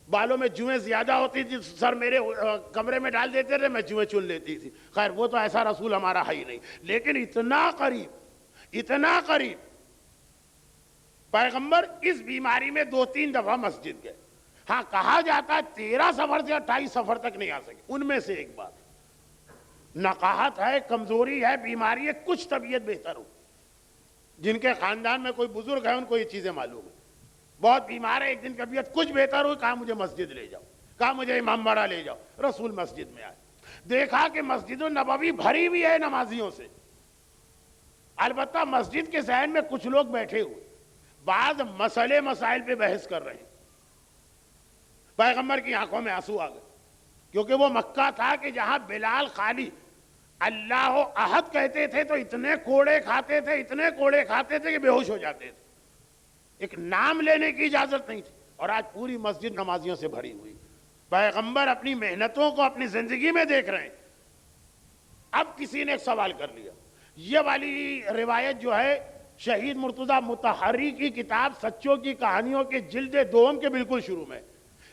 بالوں میں جوئیں زیادہ ہوتی تھی, سر میرے کمرے میں ڈال دیتے تھے, میں جوئیں چن لیتی تھی. خیر وہ تو ایسا رسول ہمارا ہے ہی نہیں, لیکن اتنا قریب پیغمبر اس بیماری میں 2-3 دفعہ مسجد گئے. ہاں کہا جاتا ہے 13 سفر سے 28 سفر تک نہیں آ سکے. ان میں سے ایک بات نقاہت ہے, کمزوری ہے, بیماری ہے, کچھ طبیعت بہتر ہو. جن کے خاندان میں کوئی بزرگ ہے ان کو یہ چیزیں معلوم ہیں. بہت بیمار ہے, ایک دن طبیعت کچھ بہتر ہوئی, کہا مجھے مسجد لے جاؤ, کہا مجھے امام باڑہ لے جاؤ. رسول مسجد میں آئے, دیکھا کہ مسجد النبوی بھری بھی ہے نمازیوں سے. البتہ مسجد کے ذہن میں کچھ لوگ بیٹھے ہوئے, بعض مسائل پہ بحث کر رہے ہیں. پیغمبر کی آنکھوں میں آنسو آ گئے, کیونکہ وہ مکہ تھا کہ جہاں بلال خالی اللہ احد کہتے تھے تو اتنے کوڑے کھاتے تھے کہ بے ہوش ہو جاتے تھے. ایک نام لینے کی اجازت نہیں تھی, اور آج پوری مسجد نمازیوں سے بھری ہوئی. پیغمبر اپنی محنتوں کو اپنی زندگی میں دیکھ رہے ہیں. اب کسی نے ایک سوال کر لیا, یہ والی روایت جو ہے شہید مرتضیٰ مطہری کی کتاب سچوں کی کہانیوں کے جلد 2 کے بالکل شروع میں,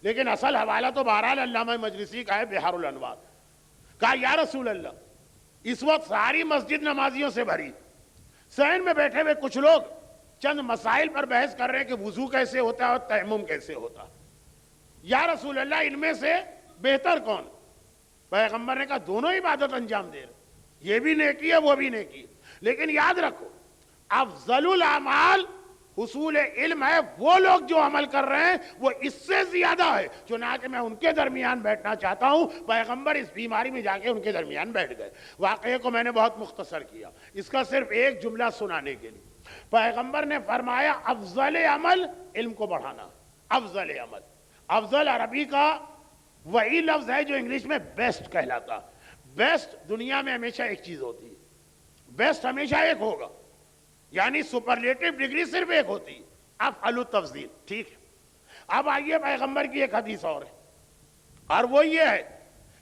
لیکن اصل حوالہ تو بہرحال علامہ مجلسی کا ہے بحار الانوار. کہا یا رسول اللہ, اس وقت ساری مسجد نمازیوں سے بھری, صحن میں بیٹھے ہوئے کچھ لوگ چند مسائل پر بحث کر رہے ہیں کہ وضو کیسے ہوتا ہے اور تیمم کیسے ہوتا. یا رسول اللہ, ان میں سے بہتر کون؟ پیغمبر نے کہا دونوں عبادت انجام دے رہے, یہ بھی نیکی ہے وہ بھی نیکی ہے, لیکن یاد رکھو افضل الاعمال حصول علم ہے. وہ لوگ جو عمل کر رہے ہیں وہ اس سے زیادہ ہے, چنانچہ میں ان کے درمیان بیٹھنا چاہتا ہوں. پیغمبر اس بیماری میں جا کے ان کے درمیان بیٹھ گئے. واقعے کو میں نے بہت مختصر کیا, اس کا صرف ایک جملہ سنانے کے لیے. پیغمبر نے فرمایا افضل عمل علم کو بڑھانا. افضل عمل, افضل عربی کا وہی لفظ ہے جو انگلش میں بیسٹ کہلاتا. بیسٹ دنیا میں ہمیشہ ایک چیز ہوتی ہے, بیسٹ ہمیشہ ایک ہوگا, یعنی سپرلیٹو ڈگری صرف ایک ہوتی ہے, افعل التفضیل. ٹھیک ہے, اب آئیے پیغمبر کی ایک حدیث اور ہے, اور وہ یہ ہے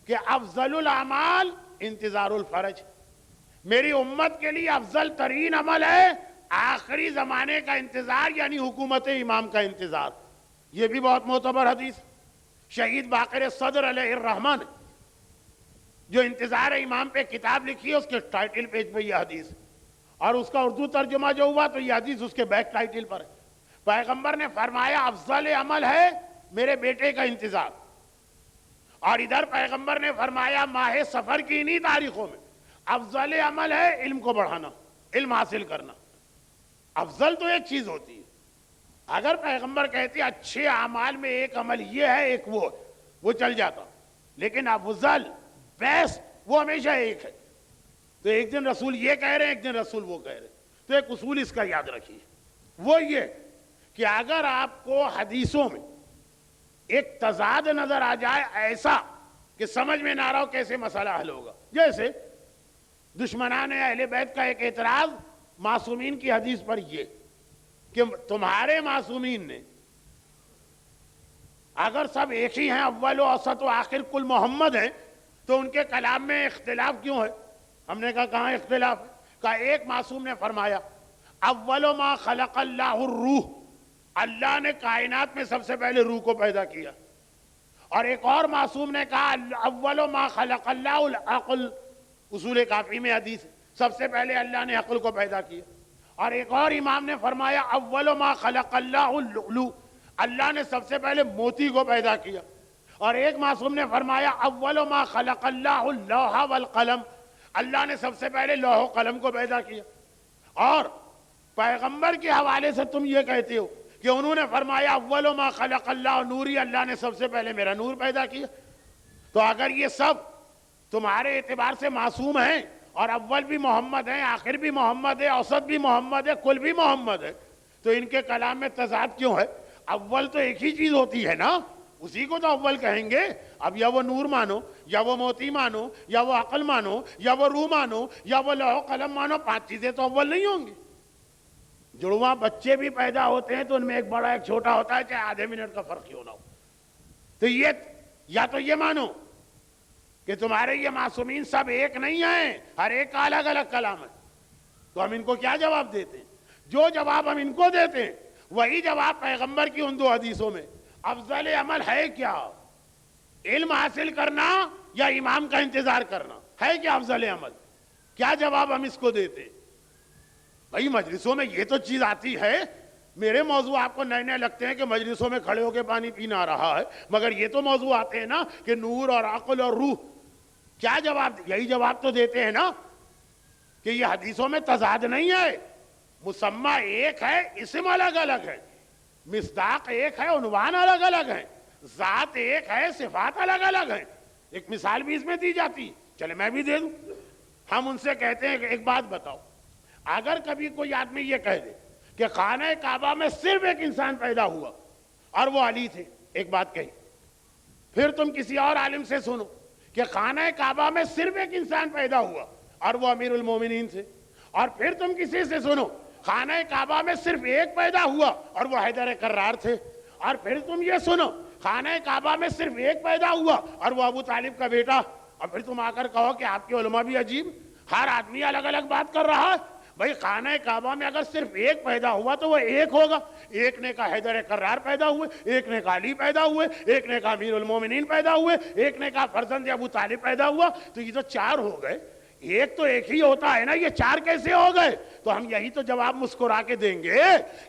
کہ افضل الاعمال انتظار الفرج. میری امت کے لیے افضل ترین عمل ہے آخری زمانے کا انتظار, یعنی حکومت امام کا انتظار. یہ بھی بہت معتبر حدیث. شہید باقر صدر علیہ الرحمن جو انتظار امام پہ کتاب لکھی ہے, اس کے ٹائٹل پیج پہ یہ حدیث, اور اس کا اردو ترجمہ جو ہوا تو یہ حدیث اس کے بیک ٹائٹل پر ہے. پیغمبر نے فرمایا افضل عمل ہے میرے بیٹے کا انتظار, اور ادھر پیغمبر نے فرمایا ماہ سفر کی انہی تاریخوں میں افضل عمل ہے علم کو بڑھانا, علم حاصل کرنا. افضل تو ایک چیز ہوتی ہے, اگر پیغمبر کہتے اچھے اعمال میں ایک عمل یہ ہے ایک وہ چل جاتا, لیکن افضل بیسٹ وہ ہمیشہ ایک ہے. تو ایک دن رسول یہ کہہ رہے ہیں, ایک دن رسول وہ کہہ رہے ہیں. تو ایک اصول اس کا یاد رکھیے, وہ یہ کہ اگر آپ کو حدیثوں میں ایک تضاد نظر آ جائے ایسا کہ سمجھ میں نہ آ رہا ہو کیسے مسئلہ حل ہوگا, جیسے دشمنان اہل بیت کا ایک اعتراض معصومین کی حدیث پر یہ کہ تمہارے معصومین نے اگر سب ایک ہی ہیں, اول و اوسط و آخر کل محمد ہیں, تو ان کے کلام میں اختلاف کیوں ہے؟ ہم نے کہا کہاں اختلاف ہے؟ کہا ایک معصوم نے فرمایا اول ما خلق اللہ الروح, اللہ نے کائنات میں سب سے پہلے روح کو پیدا کیا. اور ایک اور معصوم نے کہا اول ما خلق اللہ العقل, اصول کافی میں حدیث, سب سے پہلے اللہ نے عقل کو پیدا کیا. اور ایک اور امام نے فرمایا اول ما خلق اللہ اللؤلؤ, اللہ نے سب سے پہلے موتی کو پیدا کیا. اور ایک معصوم نے فرمایا اول ما خلق اللہ اللوح والقلم, اللہ نے سب سے پہلے لوح و قلم کو پیدا کیا. اور پیغمبر کے حوالے سے تم یہ کہتے ہو کہ انہوں نے فرمایا اول ما خلق اللہ نوری، اللہ نے سب سے پہلے میرا نور پیدا کیا. تو اگر یہ سب تمہارے اعتبار سے معصوم ہیں اور اول بھی محمد ہیں، آخر بھی محمد ہے، اوسط بھی محمد ہے، کل بھی محمد ہے، تو ان کے کلام میں تضاد کیوں ہے؟ اول تو ایک ہی چیز ہوتی ہے نا، اسی کو تو اول کہیں گے. اب یا وہ نور مانو، یا وہ موتی مانو، یا وہ عقل مانو، یا وہ روح مانو، یا وہ لوح و قلم مانو، 5 چیزیں تو اول نہیں ہوں گی. جڑواں بچے بھی پیدا ہوتے ہیں تو ان میں ایک بڑا ایک چھوٹا ہوتا ہے، چاہے آدھے منٹ کا فرق کیوں نہ ہو. تو یہ یا تو یہ مانو کہ تمہارے یہ معصومین سب ایک نہیں ہیں، ہر ایک کا الگ الگ کلام ہے. تو ہم ان کو کیا جواب دیتے ہیں؟ جو جواب ہم ان کو دیتے ہیں وہی جواب پیغمبر کی ان 2 حدیثوں میں. افضل عمل ہے کیا؟ علم حاصل کرنا یا امام کا انتظار کرنا؟ ہے کیا افضل عمل؟ کیا جواب ہم اس کو دیتے ہیں؟ بھائی مجلسوں میں یہ تو چیز آتی ہے، میرے موضوع آپ کو نئے نئے لگتے ہیں کہ مجلسوں میں کھڑے ہو کے پانی پینا آ رہا ہے، مگر یہ تو موضوع آتے ہیں نا کہ نور اور عقل اور روح. کیا جواب؟ یہی جواب تو دیتے ہیں نا کہ یہ حدیثوں میں تضاد نہیں ہے، مسمى ایک ہے، اسم الگ الگ ہے، مصداق ایک ہے، عنوان الگ الگ ہے، ذات ایک ہے، صفات الگ الگ ہیں. ایک مثال بھی اس میں دی جاتی، چلے میں بھی دے دوں. ہم ان سے کہتے ہیں کہ ایک بات بتاؤ، اگر کبھی کوئی آدمی یہ کہہ دے کہ خانہ کعبہ میں صرف ایک انسان پیدا ہوا اور وہ علی تھے، ایک بات کہی. پھر تم کسی اور عالم سے سنو کہ خانہ کعبہ میں صرف ایک انسان پیدا ہوا اور وہ امیر المومنین تھے. اور پھر تم کسی سے سنو خانہ کعبہ میں صرف ایک پیدا ہوا اور وہ حیدر کرار تھے. اور پھر تم یہ سنو خانہ کعبہ میں صرف ایک پیدا ہوا اور وہ ابو طالب کا بیٹا. اور پھر تم آ کر کہو کہ آپ کے علماء بھی عجیب، ہر آدمی الگ الگ بات کر رہا ہے. بھائی خانہ کعبہ میں اگر صرف ایک پیدا ہوا تو وہ ایک ہوگا. ایک نے کہا حیدر کرار پیدا ہوئے، ایک نے کہا علی پیدا ہوئے، ایک نے کہا امیر المومنین پیدا ہوئے، ایک نے کہا فرزند ابو طالب پیدا ہوا. تو یہ تو 4 ہو گئے. ایک تو ایک ہی ہوتا ہے نا، یہ 4 کیسے ہو گئے؟ تو ہم یہی تو جواب مسکرا کے دیں گے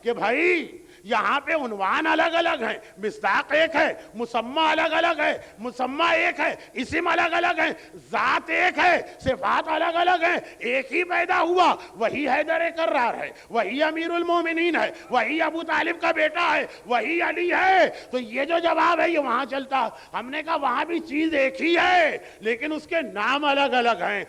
کہ بھائی یہاں پہ عنوان الگ الگ ہیں، مصداق ایک ہے، مسمى الگ الگ ہے، مسمى ایک ہے، اسم الگ الگ ہے، ذات ایک ہے، صفات الگ الگ ہیں. ایک ہی پیدا ہوا، وہی حیدر کرار ہے، وہی امیر المومنین ہے، وہی ابو طالب کا بیٹا ہے، وہی علی ہے. تو یہ جو جواب ہے یہ وہاں چلتا. ہم نے کہا وہاں بھی چیز ایک ہی ہے لیکن اس کے نام الگ الگ ہیں.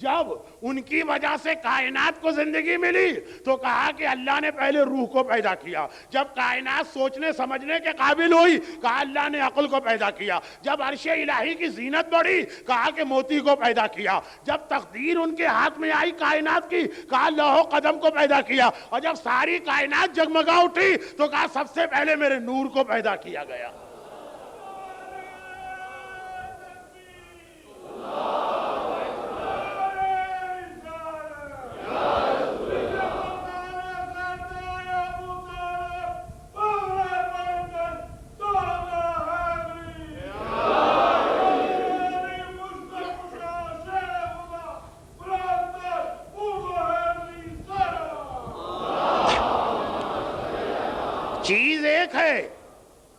جب ان کی وجہ سے کائنات کو زندگی ملی تو کہا کہ اللہ نے پہلے روح کو پیدا کیا. جب کائنات سوچنے سمجھنے کے قابل ہوئی کہا اللہ نے عقل کو پیدا کیا. جب عرش الہی کی زینت بڑھی کہا کہ موتی کو پیدا کیا. جب تقدیر ان کے ہاتھ میں آئی کائنات کی کہا لوح و قدم کو پیدا کیا. اور جب ساری کائنات جگمگا اٹھی تو کہا سب سے پہلے میرے نور کو پیدا کیا گیا. چیز ایک ہے،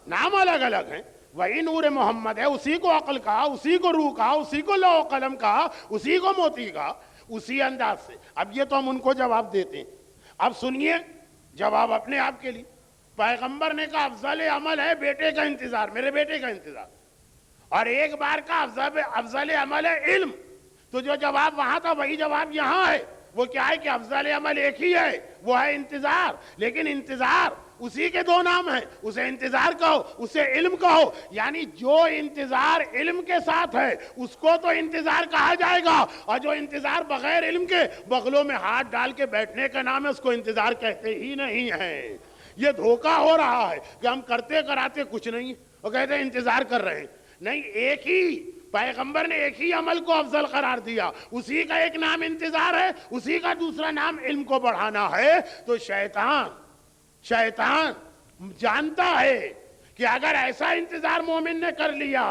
نام الگ الگ ہیں. وہی نور محمد ہے، اسی کو عقل کہا، اسی کو روح کہا، اسی کو لوح و قلم کہا، اسی کو موتی کہا، اسی انداز سے. اب یہ تو ہم ان کو جواب دیتے ہیں. اب سنیے جواب اپنے آپ کے لیے. پیغمبر نے کہا افضل عمل ہے بیٹے کا انتظار، میرے بیٹے کا انتظار. اور ایک بار کا افضل عمل ہے علم. تو جو جواب وہاں تھا وہی جواب یہاں ہے. وہ کیا ہے کہ افضل عمل ایک ہی ہے، وہ ہے انتظار. لیکن انتظار اسی کے 2 نام ہیں، اسے انتظار کہو، اسے علم کہو. یعنی جو انتظار علم کے ساتھ ہے اس کو تو انتظار کہا جائے گا، اور جو انتظار بغیر علم کے بغلوں میں ہاتھ ڈال کے بیٹھنے کا نام ہے اس کو انتظار کہتے ہی نہیں ہے. یہ دھوکہ ہو رہا ہے کہ ہم کرتے کراتے کچھ نہیں اور کہتے ہیں انتظار کر رہے ہیں. نہیں، ایک ہی پیغمبر نے ایک ہی عمل کو افضل قرار دیا. اسی کا ایک نام انتظار ہے، اسی کا دوسرا نام علم کو بڑھانا ہے. تو شیطان جانتا ہے کہ اگر ایسا انتظار مومن نے کر لیا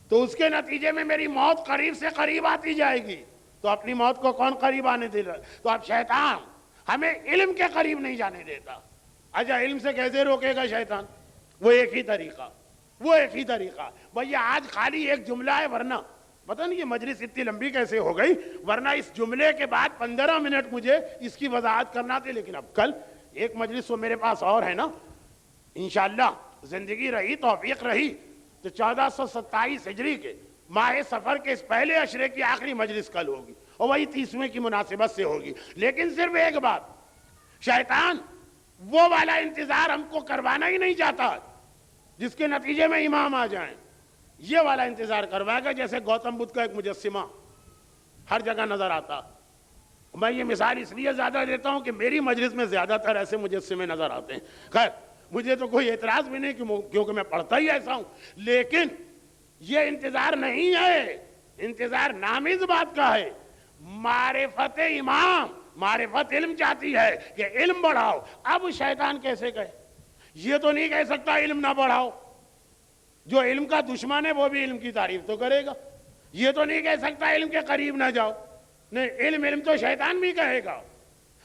تو اس کے نتیجے میں میری موت قریب سے قریب آتی جائے گی. تو اپنی موت کو کون قریب آنے دے رہا؟ تو اب شیطان ہمیں علم کے قریب نہیں جانے دیتا. اچھا علم سے کیسے روکے گا شیطان؟ وہ ایک ہی طریقہ. بھئی آج خالی ایک جملہ ہے، ورنہ پتہ نہیں یہ مجلس اتنی لمبی کیسے ہو گئی، ورنہ اس جملے کے بعد 15 منٹ مجھے اس کی وضاحت کرنا تھی. لیکن اب کل ایک مجلس تو میرے پاس اور ہے نا، انشاءاللہ زندگی رہی توفیق رہی تو 1427 ہجری کے ماہ سفر کے اس پہلے عشرے کی آخری مجلس کل ہوگی، اور وہی 30ویں کی مناسبت سے ہوگی۔ لیکن صرف ایک بات، شیطان وہ والا انتظار ہم کو کروانا ہی نہیں چاہتا جس کے نتیجے میں امام آ جائیں، یہ والا انتظار کروائے گا جیسے گوتم بدھ کا ایک مجسمہ ہر جگہ نظر آتا۔ میں یہ مثال اس لیے زیادہ دیتا ہوں کہ میری مجلس میں زیادہ تر ایسے مجسمے نظر آتے ہیں۔ خیر مجھے تو کوئی اعتراض بھی نہیں کیونکہ میں پڑھتا ہی ایسا ہوں، لیکن یہ انتظار نہیں ہے، انتظار نام اس بات کا ہے، معرفت امام، معرفت علم چاہتی ہے کہ علم بڑھاؤ۔ اب شیطان کیسے کہے؟ یہ تو نہیں کہہ سکتا علم نہ بڑھاؤ، جو علم کا دشمن ہے وہ بھی علم کی تعریف تو کرے گا۔ یہ تو نہیں کہہ سکتا علم کے قریب نہ جاؤ، نہیں، علم تو شیطان بھی کہے گا،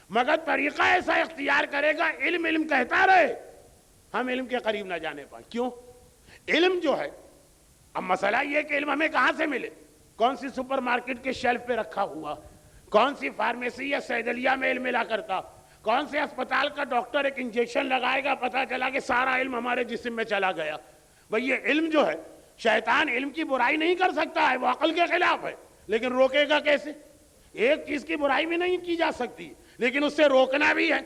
مگر طریقہ ایسا اختیار کرے گا علم علم کہتا رہے، ہم علم کے قریب نہ جانے پائیں۔ کیوں؟ علم جو ہے، اب مسئلہ یہ کہ علم ہمیں کہاں سے ملے؟ کون سی سپر مارکیٹ کے شیلف پہ رکھا ہوا، کون سی فارمیسی یا صیدلیہ میں علم ملا کرتا، کون سے اسپتال کا ڈاکٹر ایک انجیکشن لگائے گا، پتہ چلا کہ سارا علم ہمارے جسم میں چلا گیا۔ بھئی یہ علم جو ہے، شیطان علم کی برائی نہیں کر سکتا ہے، وہ عقل کے خلاف ہے، لیکن روکے گا کیسے؟ ایک چیز کی برائی بھی نہیں کی جا سکتی لیکن اس سے روکنا بھی ہے،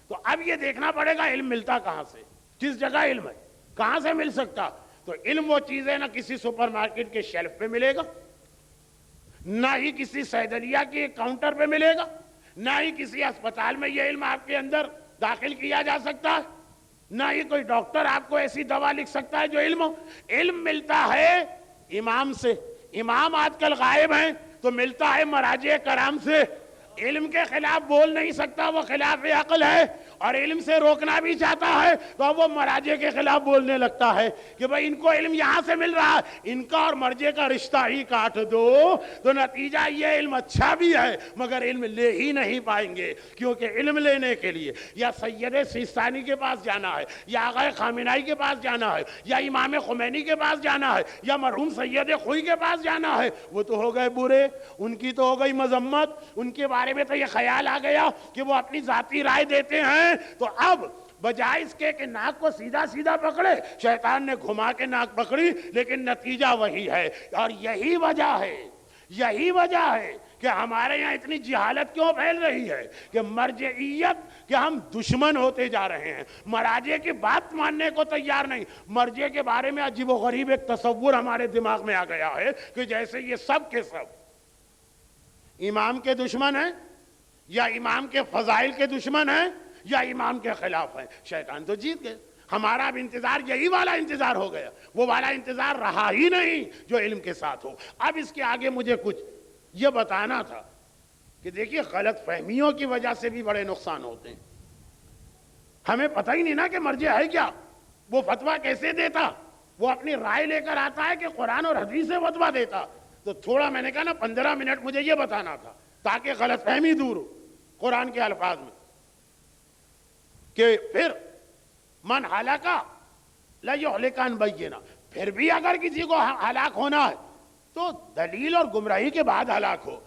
تو اب یہ دیکھنا پڑے گا علم ملتا کہاں سے، کس جگہ علم ہے، کہاں سے مل سکتا؟ تو علم وہ چیز ہے نہ کسی سپر مارکیٹ کے شیلف پہ ملے گا، نہ ہی کسی صیدلیہ کے کاؤنٹر پہ ملے گا، نہ ہی کسی اسپتال میں یہ علم آپ کے اندر داخل کیا جا سکتا ہے، نہ ہی کوئی ڈاکٹر آپ کو ایسی دوا لکھ سکتا ہے جو علم ہو۔ علم ملتا ہے امام سے، امام آج کل غائب ہیں تو ملتا ہے مراجع کرام سے۔ علم کے خلاف بول نہیں سکتا، وہ خلاف عقل ہے، اور علم سے روکنا بھی چاہتا ہے تو اب وہ مراجع کے خلاف بولنے لگتا ہے کہ بھئی ان کو علم یہاں سے مل رہا ہے، ان کا اور مرجع کا رشتہ ہی کاٹ دو، تو نتیجہ یہ علم اچھا بھی ہے مگر علم لے ہی نہیں پائیں گے، کیونکہ علم لینے کے لیے یا سید سیستانی کے پاس جانا ہے، یا آقا خامنہئی کے پاس جانا ہے، یا امام خمینی کے پاس جانا ہے، یا مرحوم سید خوئی کے پاس جانا ہے۔ وہ تو ہو گئے برے، ان کی تو ہو گئی مذمت، ان کے بارے میں تو یہ خیال آ گیا کہ وہ اپنی ذاتی رائے دیتے ہیں، تو اب بجائے اس کے کہ ناک کو سیدھا سیدھا پکڑے، شیطان نے گھما کے ناک پکڑی، لیکن نتیجہ وہی ہے۔ اور یہی وجہ ہے کہ ہمارے یہاں اتنی جہالت کیوں پھیل رہی ہے کہ مرجعیت کے ہم دشمن ہوتے جا رہے ہیں، مراجع کی بات ماننے کو تیار نہیں۔ مرجع کے بارے میں عجیب و غریب ایک تصور ہمارے دماغ میں آ گیا ہے کہ جیسے یہ سب کے سب امام کے دشمن ہیں، یا امام کے فضائل کے دشمن ہیں، یا امام کے خلاف ہیں۔ شیطان تو جیت گئے، ہمارا اب انتظار یہی والا انتظار ہو گیا، وہ والا انتظار رہا ہی نہیں جو علم کے ساتھ ہو۔ اب اس کے آگے مجھے کچھ یہ بتانا تھا کہ دیکھیے غلط فہمیوں کی وجہ سے بھی بڑے نقصان ہوتے ہیں۔ ہمیں پتہ ہی نہیں نا کہ مرجع ہے کیا، وہ فتویٰ کیسے دیتا، وہ اپنی رائے لے کر آتا ہے کہ قرآن اور حدیث سے فتویٰ دیتا۔ تو تھوڑا میں نے کہا نا 15 منٹ مجھے یہ بتانا تھا تاکہ غلط فہمی دور ہو قرآن کے الفاظ میں، کہ پھر من ہلاکا لیہلکن بینہ، پھر بھی اگر کسی کو ہلاک ہونا ہے تو دلیل اور گمراہی کے بعد ہلاک ہو،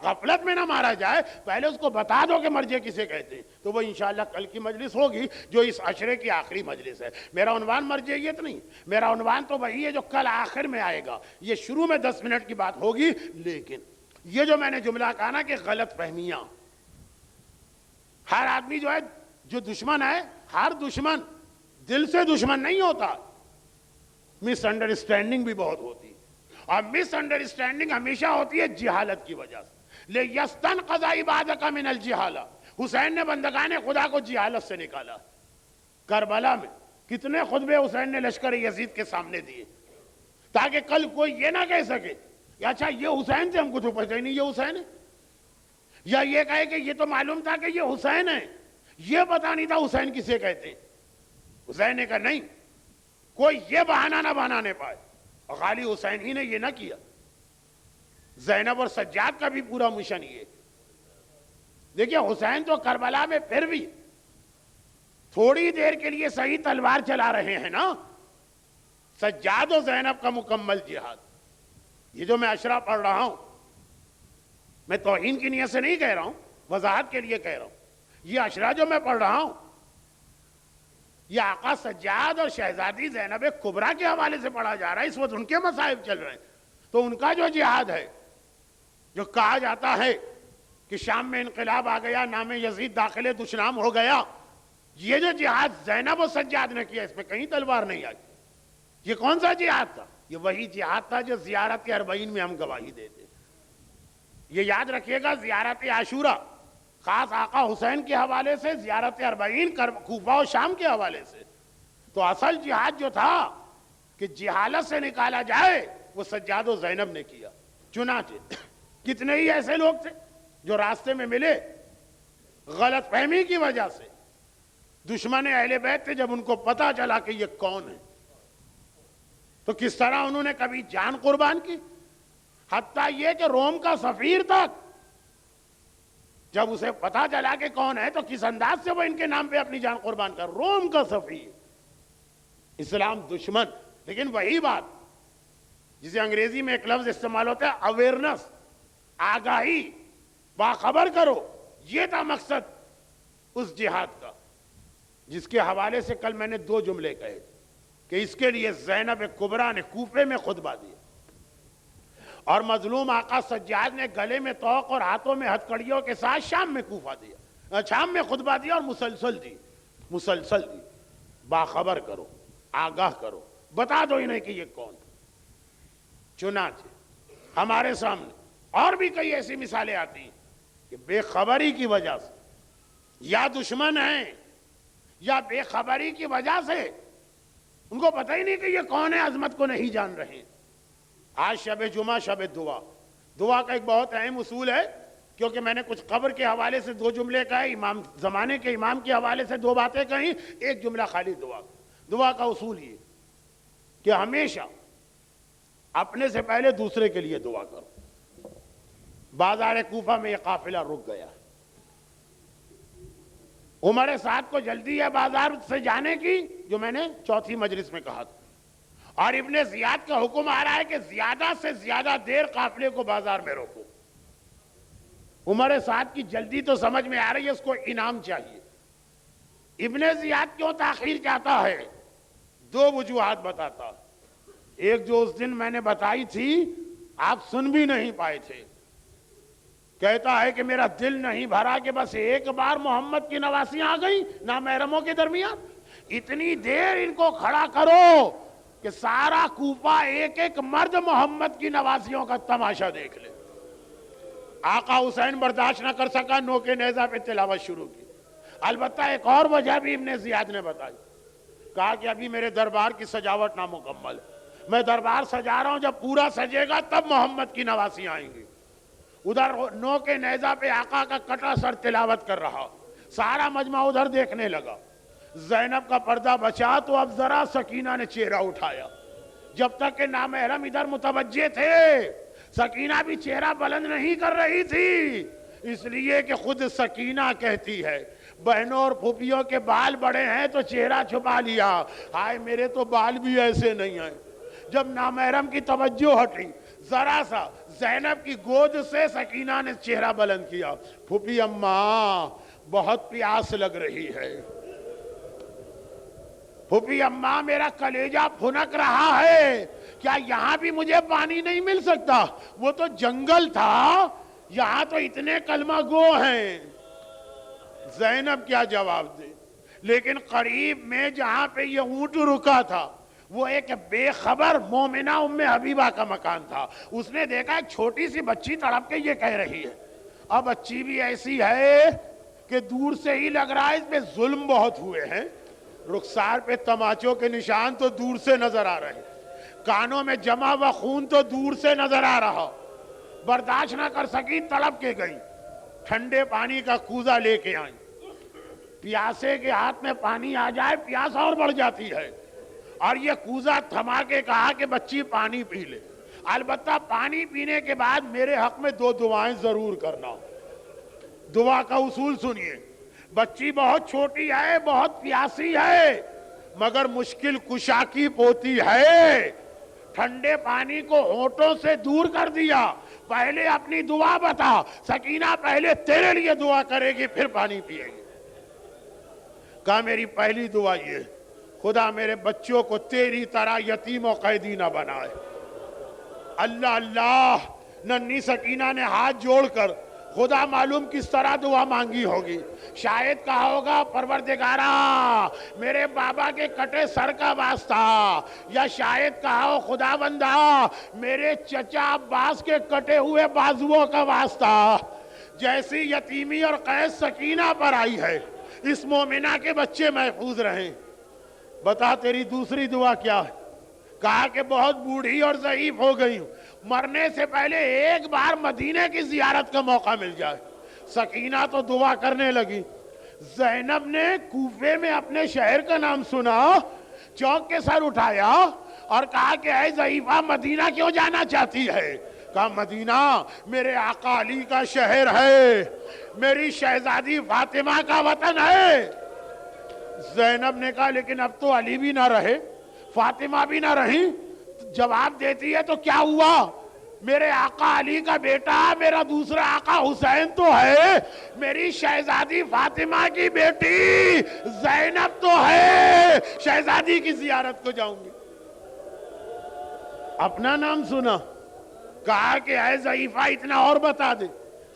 غفلت میں نہ مارا جائے، پہلے اس کو بتا دو کہ مرجع کسے کہتے ہیں۔ تو وہ انشاءاللہ کل کی مجلس ہوگی جو اس عشرے کی آخری مجلس ہے۔ میرا عنوان مرجعیت نہیں، میرا عنوان تو وہی ہے جو کل آخر میں آئے گا، یہ شروع میں 10 منٹ کی بات ہوگی۔ لیکن یہ جو میں نے جملہ کہا نا کہ غلط فہمیاں، ہر آدمی جو ہے جو دشمن ہے، ہر دشمن دل سے دشمن نہیں ہوتا، مس انڈرسٹینڈنگ بھی بہت ہوتی ہے، اور مس انڈرسٹینڈنگ ہمیشہ ہوتی ہے جہالت کی وجہ سے۔ لِيَسْتَنْقَذَ عِبَادَكَ مِنَ الْجِهَالَةِ، حسین نے بندگان خدا کو جہالت سے نکالا۔ کربلا میں کتنے خطبے حسین نے لشکر یزید کے سامنے دیے تاکہ کل کوئی یہ نہ کہہ سکے کہ اچھا یہ حسین تھے، ہم کو تو پتہ ہی نہیں یہ حسین ہے، یا یہ کہے کہ یہ تو معلوم تھا کہ یہ حسین ہے، یہ پتہ نہیں تھا حسین کسے کہتے ہیں۔ حسین نے کہا نہیں، کوئی یہ بہانہ نہ بنانے پائے، اور خالی حسین ہی نے یہ نہ کیا، زینب اور سجاد کا بھی پورا مشن یہ۔ دیکھیے حسین تو کربلا میں پھر بھی تھوڑی دیر کے لیے صحیح تلوار چلا رہے ہیں نا، سجاد و زینب کا مکمل جہاد۔ یہ جو میں اشرا پڑھ رہا ہوں، میں توہین کی نیت سے نہیں کہہ رہا ہوں، وضاحت کے لیے کہہ رہا ہوں، یہ اشرا جو میں پڑھ رہا ہوں یہ آقا سجاد اور شہزادی زینب کبریٰ کے حوالے سے پڑھا جا رہا ہے، اس وقت ان کے مصائب چل رہے ہیں. تو ان کا جو جہاد ہے، جو کہا جاتا ہے کہ شام میں انقلاب آ گیا، نام یزید داخل دشنام ہو گیا، یہ جو جہاد زینب و سجاد نے کیا، اس میں کہیں تلوار نہیں آئی. یہ کون سا جہاد تھا؟ یہ وہی جہاد تھا جو زیارت اربعین میں ہم گواہی دیتے. یہ یاد رکھیے گا، زیارت عاشورہ خاص آقا حسین کے حوالے سے، زیارت اربعین کوفہ و شام کے حوالے سے. تو اصل جہاد جو تھا کہ جہالت سے نکالا جائے، وہ سجاد و زینب نے کیا. چنانچہ کتنے ہی ایسے لوگ تھے جو راستے میں ملے، غلط فہمی کی وجہ سے دشمن اہل بیت تھے. جب ان کو پتا چلا کہ یہ کون ہے تو کس طرح انہوں نے کبھی جان قربان کی. حتیٰ یہ کہ روم کا سفیر تک جب اسے پتا چلا کہ کون ہے تو کس انداز سے وہ ان کے نام پہ اپنی جان قربان کر. روم کا سفیر، اسلام دشمن. لیکن وہی بات جسے انگریزی میں ایک لفظ استعمال ہوتا ہے اویئرنس، آگاہی، باخبر کرو، یہ تھا مقصد اس جہاد کا، جس کے حوالے سے کل میں نے 2 جملے کہے تھے کہ اس کے لیے زینب کبریٰ نے کوفے میں خطبہ دیا اور مظلوم آقا سجاد نے گلے میں طوق اور ہاتھوں میں ہتھکڑیوں کے ساتھ شام میں کوفہ دیا، شام میں خطبہ دیا اور مسلسل دی. باخبر کرو، آگاہ کرو، بتا دو انہیں کہ یہ کون. چنانچہ ہمارے سامنے اور بھی کئی ایسی مثالیں آتی ہیں کہ بے خبری کی وجہ سے یا دشمن ہیں یا بے خبری کی وجہ سے ان کو پتہ ہی نہیں کہ یہ کون ہے، عظمت کو نہیں جان رہے. آج شب جمعہ، شب دعا کا ایک بہت اہم اصول ہے، کیونکہ میں نے کچھ قبر کے حوالے سے 2 جملے کہے، زمانے کے امام کے حوالے سے 2 باتیں کہیں، ایک جملہ خالی دعا کا اصول یہ کہ ہمیشہ اپنے سے پہلے دوسرے کے لیے دعا کرو. بازار کوفہ میں یہ قافلہ رک گیا. عمر سعد کو جلدی ہے بازار سے جانے کی، جو میں نے چوتھی مجلس میں کہا تھا، اور ابن زیاد کا حکم آ رہا ہے کہ زیادہ سے زیادہ دیر قافلے کو بازار میں روکو. عمر سعد کی جلدی تو سمجھ میں آ رہی ہے، اس کو انعام چاہیے. ابن زیاد کیوں تاخیر چاہتا ہے؟ 2 وجوہات بتاتا. ایک جو اس دن میں نے بتائی تھی، آپ سن بھی نہیں پائے تھے. کہتا ہے کہ میرا دل نہیں بھرا کہ بس ایک بار محمد کی نواسیاں آ گئیں نامحرموں کے درمیان. اتنی دیر ان کو کھڑا کرو کہ سارا کوفہ ایک ایک مرد محمد کی نواسیوں کا تماشا دیکھ لے. آقا حسین برداشت نہ کر سکا، نوکے نیزہ پہ تلاوت شروع کی. البتہ ایک اور وجہ بھی ابن زیاد نے بتائی. کہا کہ ابھی میرے دربار کی سجاوٹ نامکمل ہے، میں دربار سجا رہا ہوں، جب پورا سجے گا تب محمد کی نواسیاں آئیں گی. ادھر نوکے نیزہ پہ آقا کا کٹا سر تلاوت کر رہا، سارا مجمع ادھر دیکھنے لگا. زینب کا پردہ بچا تو اب ذرا سکینہ نے چہرہ اٹھایا. جب تک کہ نامحرم ادھر متوجہ تھے، سکینہ بھی چہرہ بلند نہیں کر رہی تھی، اس لیے کہ خود سکینہ کہتی ہے بہنوں اور پھوپھیوں کے بال بڑے ہیں تو چہرہ چھپا لیا. ہائے میرے تو بال بھی ایسے نہیں ہیں. جب نامحرم کی توجہ ہٹی، ذرا سا زینب کی گود سے سکینہ نے چہرہ بلند کیا. پھوپھی اماں بہت پیاس لگ رہی ہے، پھوپھی اماں میرا کلیجہ پھنک رہا ہے، کیا یہاں بھی مجھے پانی نہیں مل سکتا؟ وہ تو جنگل تھا، یہاں تو اتنے کلمہ گو ہیں. زینب کیا جواب دے؟ لیکن قریب میں جہاں پہ یہ اونٹ رکا تھا وہ ایک بے خبر مومنہ ام حبیبہ کا مکان تھا. اس نے دیکھا ایک چھوٹی سی بچی تڑپ کے یہ کہہ رہی ہے. اب بچی بھی ایسی ہے کہ دور سے ہی لگ رہا ہے اس پہ ظلم بہت ہوئے ہیں. رخسار پہ تماچوں کے نشان تو دور سے نظر آ رہے ہیں، کانوں میں جمع ہوا خون تو دور سے نظر آ رہا. برداشت نہ کر سکی، تڑپ کے گئی، ٹھنڈے پانی کا کوزہ لے کے آئی. پیاسے کے ہاتھ میں پانی آ جائے پیاس اور بڑھ جاتی ہے، اور یہ کوزہ تھما کے کہا کہ بچی پانی پی لے، البتہ پانی پینے کے بعد میرے حق میں 2 دعائیں ضرور کرنا. دعا کا اصول سنیے. بچی بہت چھوٹی ہے، بہت پیاسی ہے، مگر مشکل کشا کی پوتی ہے. ٹھنڈے پانی کو ہونٹوں سے دور کر دیا. پہلے اپنی دعا بتا. سکینہ پہلے تیرے لیے دعا کرے گی پھر پانی پیے گی. کہا میری پہلی دعا یہ خدا میرے بچوں کو تیری طرح یتیم و قیدی نہ بنائے۔ اللہ اللہ، ننھی سکینہ نے ہاتھ جوڑ کر خدا معلوم کس طرح دعا مانگی ہوگی۔ شاید کہا ہوگا پروردگارا میرے بابا کے کٹے سر کا واسطہ، یا شاید کہا ہو خدا بندہ میرے چچا عباس کے کٹے ہوئے بازوؤں کا واسطہ۔ جیسی یتیمی اور قید سکینہ پر آئی ہے، اس مومنہ کے بچے محفوظ رہیں۔ بتا تیری دوسری دعا کیا ہے؟ کہا کہ بہت بوڑھی اور ضعیف ہو گئی ہوں، مرنے سے پہلے ایک بار مدینے کی زیارت کا موقع مل جائے۔ سکینہ تو دعا کرنے لگی۔ زینب نے کوفے میں اپنے شہر کا نام سنا، چونک کے سر اٹھایا اور کہا کہ اے ضعیفہ مدینہ کیوں جانا چاہتی ہے؟ کہا مدینہ میرے آقا علی کا شہر ہے، میری شہزادی فاطمہ کا وطن ہے۔ زینب نے کہا لیکن اب تو علی بھی نہ رہے، فاطمہ بھی نہ رہی، جواب دیتی ہے تو کیا ہوا؟ میرے آقا علی کا بیٹا میرا دوسرا آقا حسین تو ہے، میری شہزادی فاطمہ کی بیٹی زینب تو ہے، شہزادی کی زیارت کو جاؤں گی۔ اپنا نام سنا، کہا کہ اے ضعیفہ اتنا اور بتا دے،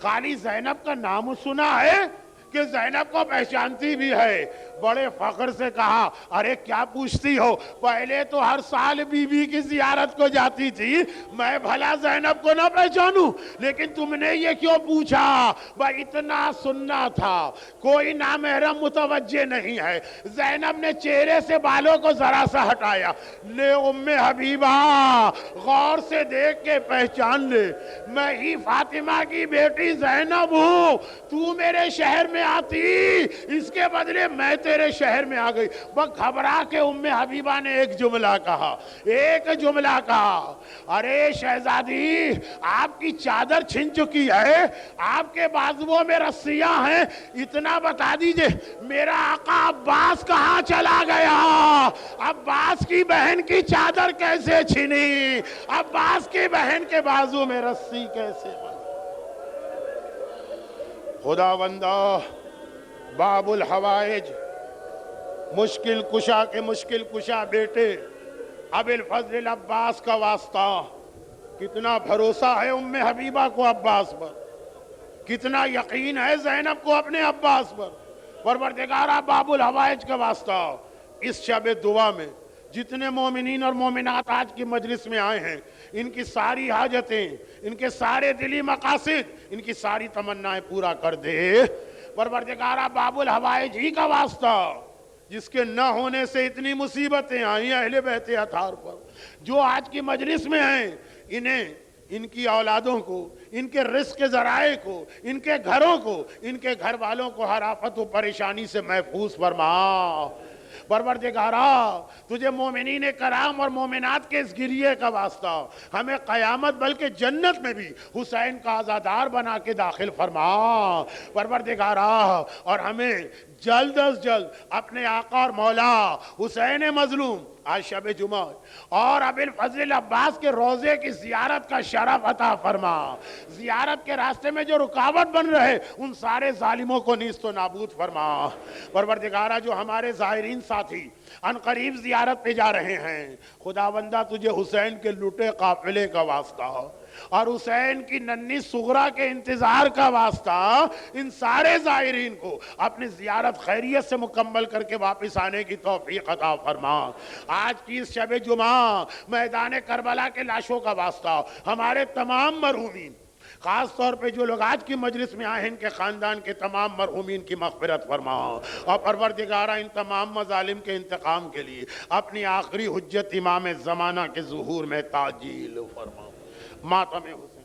خالی زینب کا نام سنا ہے کہ زینب کو پہچانتی بھی ہے؟ بڑے فخر سے کہا ارے کیا پوچھتی ہو، پہلے تو ہر سال بی بی کی زیارت کو جاتی تھی، میں بھلا زینب کو نہ پہچانوں؟ لیکن تم نے یہ کیوں پوچھا؟ بھائی اتنا سننا تھا، کوئی نامحرم متوجہ نہیں ہے۔ زینب نے چہرے سے بالوں کو ذرا سا ہٹایا، لے ام حبیبہ غور سے دیکھ کے پہچان لے، میں ہی فاطمہ کی بیٹی زینب ہوں، تو میرے شہر میں آتی، اس کے بدلے میں تیرے شہر میں آ گئی۔ بس گھبرا کے ام حبیبہ نے ایک جملہ کہا، ارے شہزادی آپ کی چادر چھن چکی ہے، آپ کے بازوؤں میں رسیاں ہیں، اتنا بتا دیجئے میرا آقا عباس کہاں چلا گیا؟ عباس کی بہن کی چادر کیسے چھنی؟ عباس کی بہن کے بازو میں رسی کیسے بندھی؟ خدا بندہ باب الحوائج، مشکل کشا کے مشکل کشا بیٹے ابی الفضل عباس کا واسطہ۔ کتنا بھروسہ ہے ام حبیبہ کو عباس پر، کتنا یقین ہے زینب کو اپنے عباس پر۔ پروردگارہ باب الحوائج کا واسطہ، اس شب دعا میں جتنے مومنین اور مومنات آج کی مجلس میں آئے ہیں، ان کی ساری حاجتیں، ان کے سارے دلی مقاصد، ان کی ساری تمنائیں پورا کر دے۔ پروردگارہ باب الحوائج ہی کا واسطہ، جس کے نہ ہونے سے اتنی مصیبتیں آئیں اہل بیت اطہار پر، جو آج کی مجلس میں ہیں، انہیں، ان کی اولادوں کو، ان کے رزق کے ذرائع کو، ان کے گھروں کو، ان کے گھر والوں کو ہر آفت و پریشانی سے محفوظ فرما۔ پروردگارہ تجھے مومنین کرام اور مومنات کے اس گریے کا واسطہ، ہمیں قیامت بلکہ جنت میں بھی حسین کا عزادار بنا کے داخل فرما۔ پروردگارہ اور ہمیں جلد از جلد اپنے آقا اور مولا حسین مظلوم آج شب جمعہ اور ابی الفضل عباس کے روضے کی زیارت کا شرف عطا فرما۔ زیارت کے راستے میں جو رکاوٹ بن رہے ان سارے ظالموں کو نیست و نابود فرما۔ پروردگارہ جو ہمارے زائرین ساتھی ان قریب زیارت پہ جا رہے ہیں، خداوندہ تجھے حسین کے لٹے قافلے کا واسطہ اور حسین کی ننھی صغرا کے انتظار کا واسطہ، ان سارے زائرین کو اپنی زیارت خیریت سے مکمل کر کے واپس آنے کی توفیق عطا فرما۔ آج کی اس شب جمعہ میدان کربلا کے لاشوں کا واسطہ، ہمارے تمام مرحومین، خاص طور پہ جو لوگ آج کی مجلس میں آئے ہیں، ان کے خاندان کے تمام مرحومین کی مغفرت فرما، اور پروردگارہ ان تمام مظالم کے انتقام کے لیے اپنی آخری حجت امام زمانہ کے ظہور میں تعجیل فرما۔ ماتم حسین